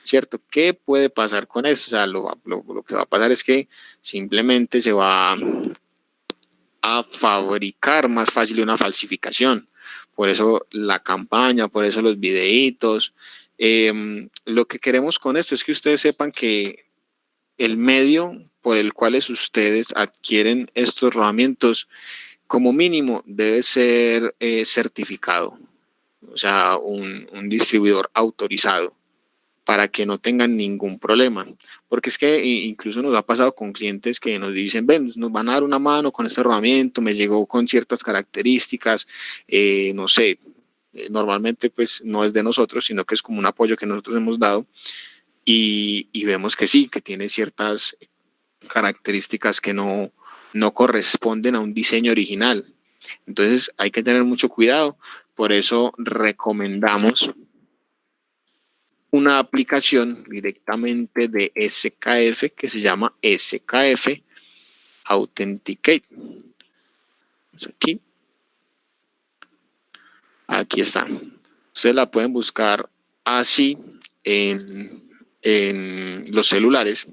¿Cierto? ¿Qué puede pasar con esto? O sea, lo que va a pasar es que simplemente se va a fabricar más fácil una falsificación. Por eso la campaña, por eso los videitos. Lo que queremos con esto es que ustedes sepan que el medio por el cual ustedes adquieren estos rodamientos, como mínimo, debe ser certificado, o sea, un distribuidor autorizado, para que no tengan ningún problema. Porque es que incluso nos ha pasado con clientes que nos dicen, ven, nos van a dar una mano con este rodamiento, me llegó con ciertas características, no sé, normalmente pues no es de nosotros, sino que es como un apoyo que nosotros hemos dado y vemos que sí, que tiene ciertas características que no corresponden a un diseño original. Entonces hay que tener mucho cuidado, por eso recomendamos una aplicación directamente de SKF que se llama SKF Authenticate. Aquí, aquí está. Ustedes la pueden buscar así en los celulares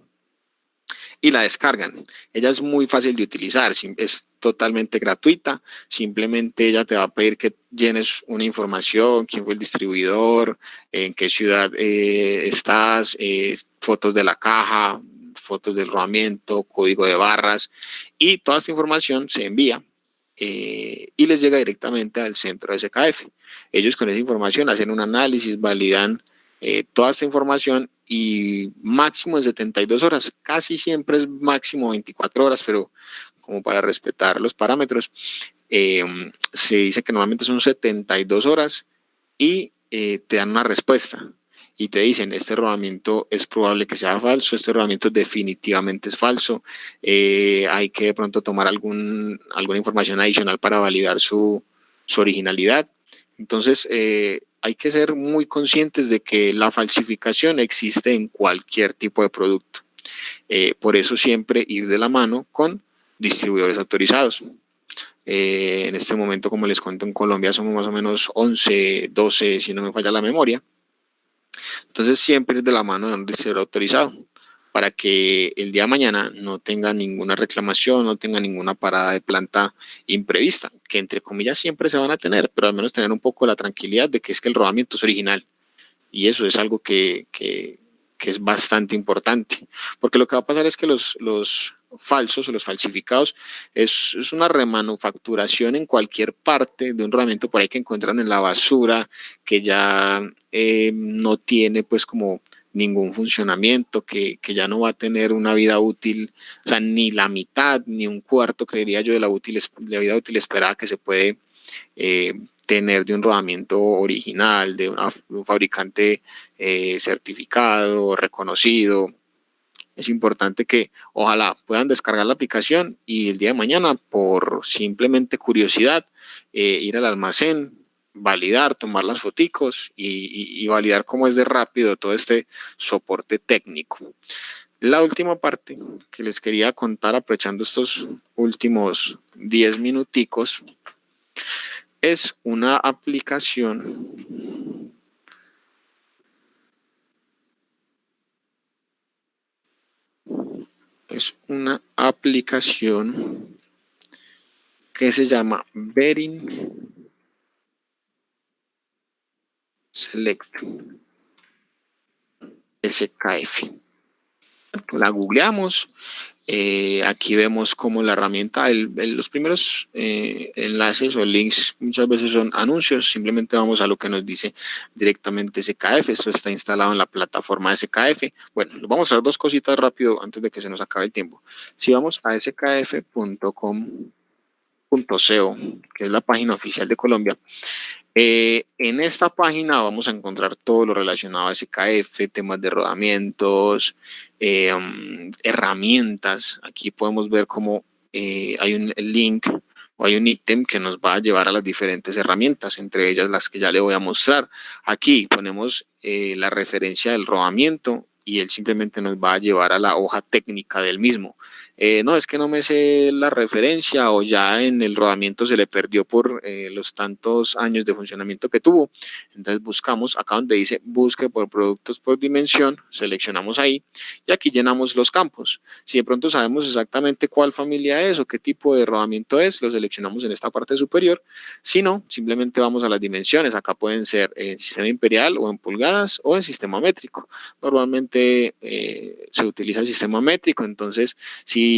y la descargan. Ella es muy fácil de utilizar, es totalmente gratuita, simplemente ella te va a pedir que llenes una información, quién fue el distribuidor, en qué ciudad estás, fotos de la caja, fotos del rodamiento, código de barras y toda esta información se envía y les llega directamente al centro de SKF. Ellos con esa información hacen un análisis, validan toda esta información y máximo en 72 horas, casi siempre es máximo 24 horas, pero como para respetar los parámetros, se dice que normalmente son 72 horas y te dan una respuesta y te dicen, este rodamiento es probable que sea falso, este rodamiento definitivamente es falso, hay que de pronto tomar alguna información adicional para validar su originalidad. Entonces, hay que ser muy conscientes de que la falsificación existe en cualquier tipo de producto. Por eso siempre ir de la mano con distribuidores autorizados. En este momento, como les cuento, en Colombia somos más o menos 11, 12, si no me falla la memoria. Entonces, siempre ir de la mano de un distribuidor autorizado para que el día de mañana no tenga ninguna reclamación, no tenga ninguna parada de planta imprevista, que entre comillas siempre se van a tener, pero al menos tener un poco la tranquilidad de que es que el rodamiento es original. Y eso es algo que es bastante importante, porque lo que va a pasar es que los falsos o los falsificados es una remanufacturación en cualquier parte de un rodamiento por ahí que encuentran en la basura, que ya no tiene pues como ningún funcionamiento, que ya no va a tener una vida útil, o sea, ni la mitad, ni un cuarto, creería yo, de la vida útil esperada que se puede tener de un rodamiento original, de un fabricante certificado, reconocido. Es importante que ojalá puedan descargar la aplicación y el día de mañana, por simplemente curiosidad, ir al almacén, validar, tomar las foticos y validar cómo es de rápido todo este soporte técnico. La última parte que les quería contar, aprovechando estos últimos 10 minuticos, es una aplicación que se llama Bearing Select SKF. la googleamos. Aquí vemos como la herramienta, los primeros enlaces o links muchas veces son anuncios, simplemente vamos a lo que nos dice directamente SKF, esto está instalado en la plataforma de SKF. Bueno, vamos a mostrar dos cositas rápido antes de que se nos acabe el tiempo. Si vamos a skf.com.co, que es la página oficial de Colombia, en esta página vamos a encontrar todo lo relacionado a SKF, temas de rodamientos, herramientas. Aquí podemos ver cómo hay un link o hay un ítem que nos va a llevar a las diferentes herramientas, entre ellas las que ya le voy a mostrar. Aquí ponemos la referencia del rodamiento y él simplemente nos va a llevar a la hoja técnica del mismo. No, es que no me sé la referencia o ya en el rodamiento se le perdió por los tantos años de funcionamiento que tuvo. Entonces buscamos acá donde dice busque por productos por dimensión, seleccionamos ahí y aquí llenamos los campos. Si de pronto sabemos exactamente cuál familia es o qué tipo de rodamiento es, lo seleccionamos en esta parte superior. Si no, simplemente vamos a las dimensiones. Acá pueden ser en sistema imperial o en pulgadas o en sistema métrico. Normalmente se utiliza el sistema métrico, entonces si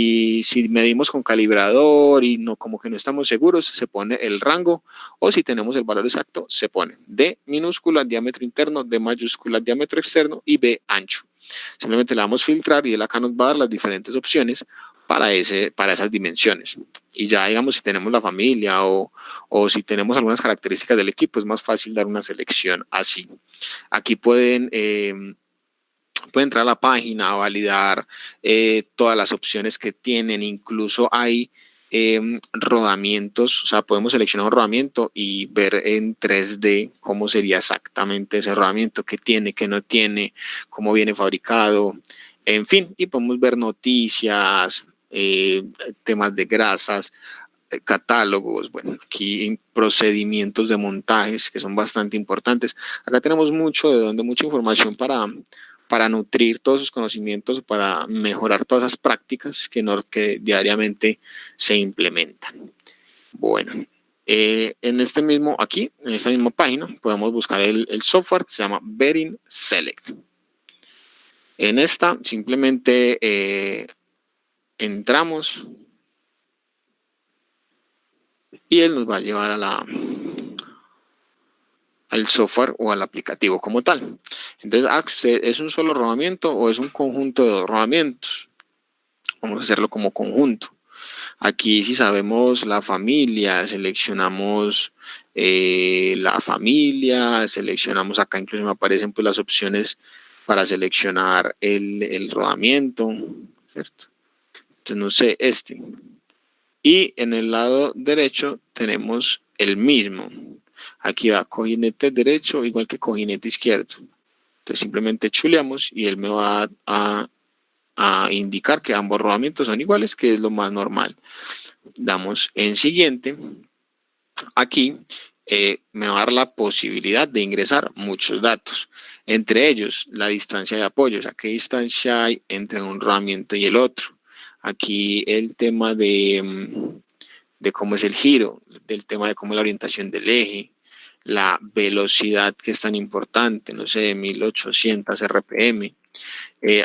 medimos con calibrador y no, como que no estamos seguros, se pone el rango, o si tenemos el valor exacto, se pone D minúscula, diámetro interno, D mayúscula, diámetro externo y B ancho. Simplemente le damos filtrar y él acá nos va a dar las diferentes opciones para esas dimensiones. Y ya digamos si tenemos la familia o si tenemos algunas características del equipo, es más fácil dar una selección así. Aquí pueden entrar a la página, a validar todas las opciones que tienen, incluso hay rodamientos, o sea, podemos seleccionar un rodamiento y ver en 3D cómo sería exactamente ese rodamiento, qué tiene, qué no tiene, cómo viene fabricado, en fin, y podemos ver noticias, temas de grasas, catálogos, bueno, aquí procedimientos de montajes que son bastante importantes. Acá tenemos mucha información para nutrir todos esos conocimientos, para mejorar todas esas prácticas que diariamente se implementan. Bueno, en esta misma página, podemos buscar el software que se llama Bearing Select. En esta simplemente entramos y él nos va a llevar al software o al aplicativo como tal. Entonces, ¿es un solo rodamiento o es un conjunto de dos rodamientos? Vamos a hacerlo como conjunto. Aquí si sabemos la familia, seleccionamos la familia, seleccionamos acá, incluso me aparecen pues las opciones para seleccionar el rodamiento, ¿cierto? Entonces no sé, y en el lado derecho tenemos el mismo. Aquí va cojinete derecho igual que cojinete izquierdo. Entonces simplemente chuleamos y él me va a indicar que ambos rodamientos son iguales, que es lo más normal. Damos en siguiente. Aquí me va a dar la posibilidad de ingresar muchos datos. Entre ellos, la distancia de apoyo, o sea, qué distancia hay entre un rodamiento y el otro. Aquí el tema de cómo es el giro, del tema de cómo es la orientación del eje, la velocidad que es tan importante, no sé, 1800 RPM.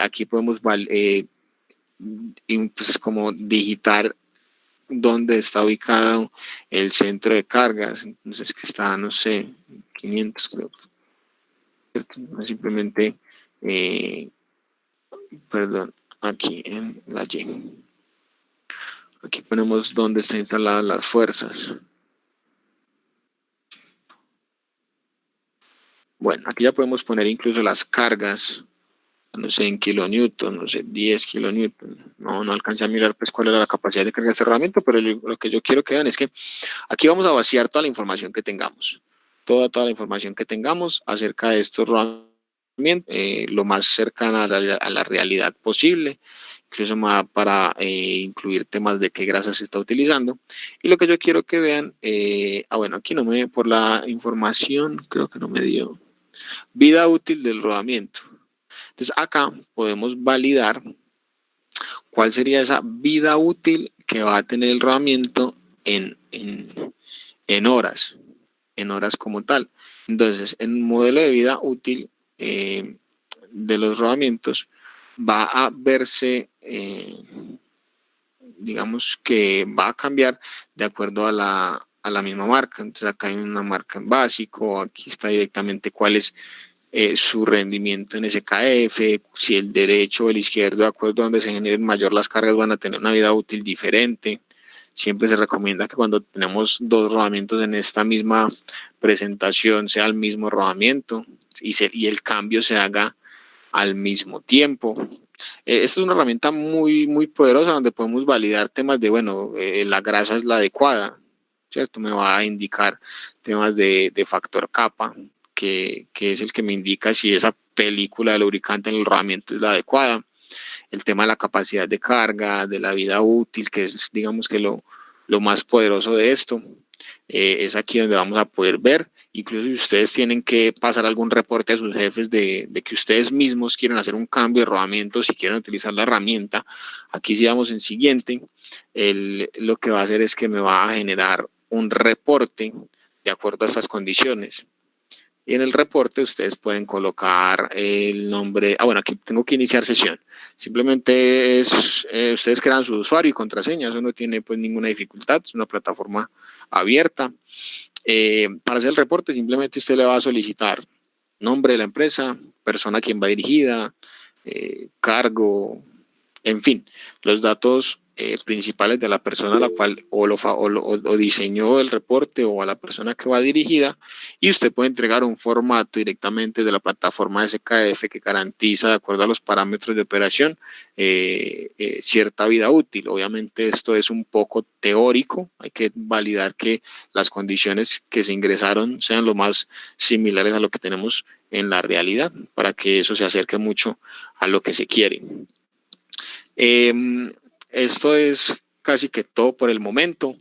Aquí podemos pues, como digitar dónde está ubicado el centro de cargas, entonces que está, no sé, 500 creo, simplemente, perdón, aquí en la Y. Aquí ponemos dónde están instaladas las fuerzas. Bueno, aquí ya podemos poner incluso las cargas, no sé, en kilonewton, no sé, 10 kilonewton. No alcancé a mirar pues cuál era la capacidad de carga de ese rodamiento, pero lo que yo quiero que vean es que aquí vamos a vaciar toda la información que tengamos. Toda la información que tengamos acerca de estos rodamientos, lo más cercana a la realidad posible, incluso para incluir temas de qué grasa se está utilizando. Y lo que yo quiero que vean, bueno, aquí no me, por la información, creo que no me dio vida útil del rodamiento. Entonces acá podemos validar cuál sería esa vida útil que va a tener el rodamiento en horas como tal. Entonces, en modelo de vida útil de los rodamientos, va a verse, digamos que va a cambiar de acuerdo a la misma marca. Entonces acá hay una marca en básico, aquí está directamente cuál es su rendimiento en SKF, si el derecho o el izquierdo, de acuerdo a donde se generen mayor las cargas, van a tener una vida útil diferente. Siempre se recomienda que cuando tenemos dos rodamientos en esta misma presentación sea el mismo rodamiento y el cambio se haga al mismo tiempo. Esta es una herramienta muy poderosa donde podemos validar temas de, bueno, la grasa es la adecuada, ¿cierto? Me va a indicar temas de factor capa, que es el que me indica si esa película de lubricante en el rodamiento es la adecuada. El tema de la capacidad de carga, de la vida útil, que es, digamos que lo más poderoso de esto, es aquí donde vamos a poder ver. Incluso si ustedes tienen que pasar algún reporte a sus jefes de que ustedes mismos quieren hacer un cambio de rodamiento, si quieren utilizar la herramienta, aquí si vamos en siguiente, lo que va a hacer es que me va a generar un reporte de acuerdo a estas condiciones. Y en el reporte ustedes pueden colocar el nombre. Bueno, aquí tengo que iniciar sesión. Simplemente ustedes crean su usuario y contraseña. Eso no tiene pues ninguna dificultad. Es una plataforma abierta. Para hacer el reporte simplemente usted le va a solicitar nombre de la empresa, persona a quien va dirigida, cargo, en fin, los datos principales de la persona a la cual o diseñó el reporte o a la persona que va dirigida, y usted puede entregar un formato directamente de la plataforma SKF que garantiza, de acuerdo a los parámetros de operación, cierta vida útil. Obviamente esto es un poco teórico, hay que validar que las condiciones que se ingresaron sean lo más similares a lo que tenemos en la realidad, para que eso se acerque mucho a lo que se quiere. Esto es casi que todo por el momento.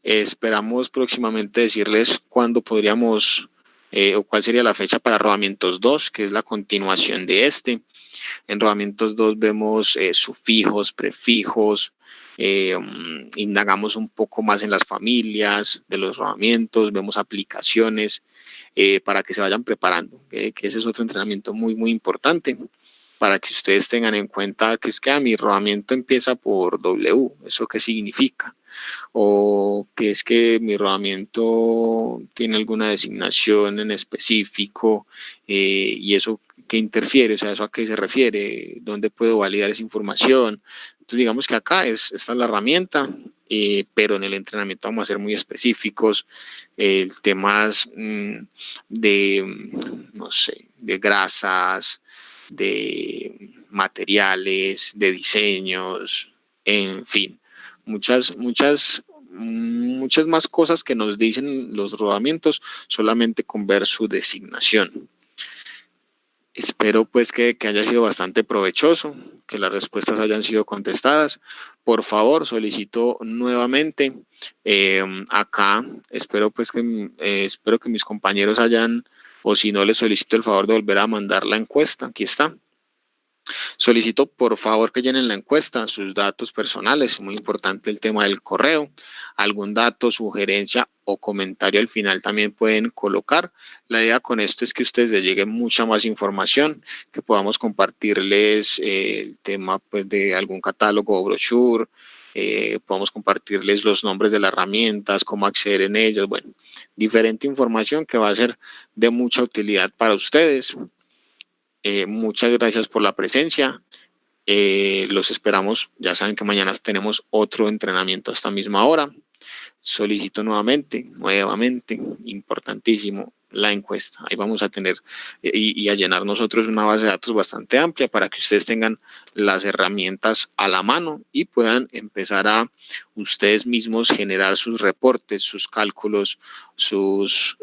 Esperamos próximamente decirles cuándo podríamos o cuál sería la fecha para Rodamientos 2, que es la continuación de este. En Rodamientos 2 vemos sufijos, prefijos, indagamos un poco más en las familias de los rodamientos, vemos aplicaciones para que se vayan preparando, que ese es otro entrenamiento muy importante, para que ustedes tengan en cuenta que es que mi rodamiento empieza por W, ¿eso qué significa? O que es que mi rodamiento tiene alguna designación en específico y eso qué interfiere, o sea, eso a qué se refiere, dónde puedo validar esa información. Entonces digamos que acá esta es la herramienta, pero en el entrenamiento vamos a ser muy específicos, temas no sé, de grasas, de materiales, de diseños, en fin, muchas más cosas que nos dicen los rodamientos solamente con ver su designación. Espero pues que haya sido bastante provechoso, que las respuestas hayan sido contestadas. Por favor, solicito nuevamente acá, espero que mis compañeros hayan, o si no, les solicito el favor de volver a mandar la encuesta. Aquí está. Solicito por favor que llenen la encuesta, sus datos personales, muy importante el tema del correo, algún dato, sugerencia o comentario al final también pueden colocar. La idea con esto es que ustedes les llegue mucha más información, que podamos compartirles el tema pues, de algún catálogo o brochure, podamos compartirles los nombres de las herramientas, cómo acceder en ellas, bueno, diferente información que va a ser de mucha utilidad para ustedes. Muchas gracias por la presencia. Los esperamos. Ya saben que mañana tenemos otro entrenamiento a esta misma hora. Solicito nuevamente, importantísimo, la encuesta. Ahí vamos a tener y a llenar nosotros una base de datos bastante amplia para que ustedes tengan las herramientas a la mano y puedan empezar a ustedes mismos generar sus reportes, sus cálculos, sus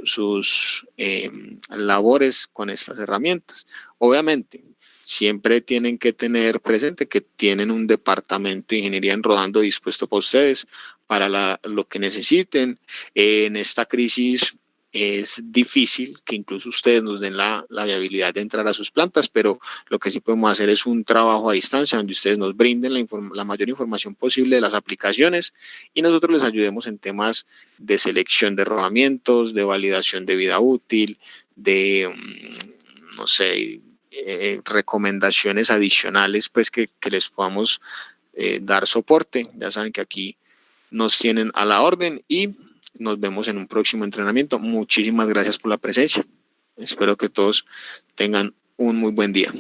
labores con estas herramientas. Obviamente, siempre tienen que tener presente que tienen un departamento de ingeniería en rodando dispuesto para ustedes, para lo que necesiten. En esta crisis es difícil que incluso ustedes nos den la viabilidad de entrar a sus plantas, pero lo que sí podemos hacer es un trabajo a distancia donde ustedes nos brinden la mayor información posible de las aplicaciones y nosotros les ayudemos en temas de selección de rodamientos, de validación de vida útil, de, no sé, recomendaciones adicionales pues que les podamos dar soporte. Ya saben que aquí nos tienen a la orden y nos vemos en un próximo entrenamiento. Muchísimas gracias por la presencia. Espero que todos tengan un muy buen día.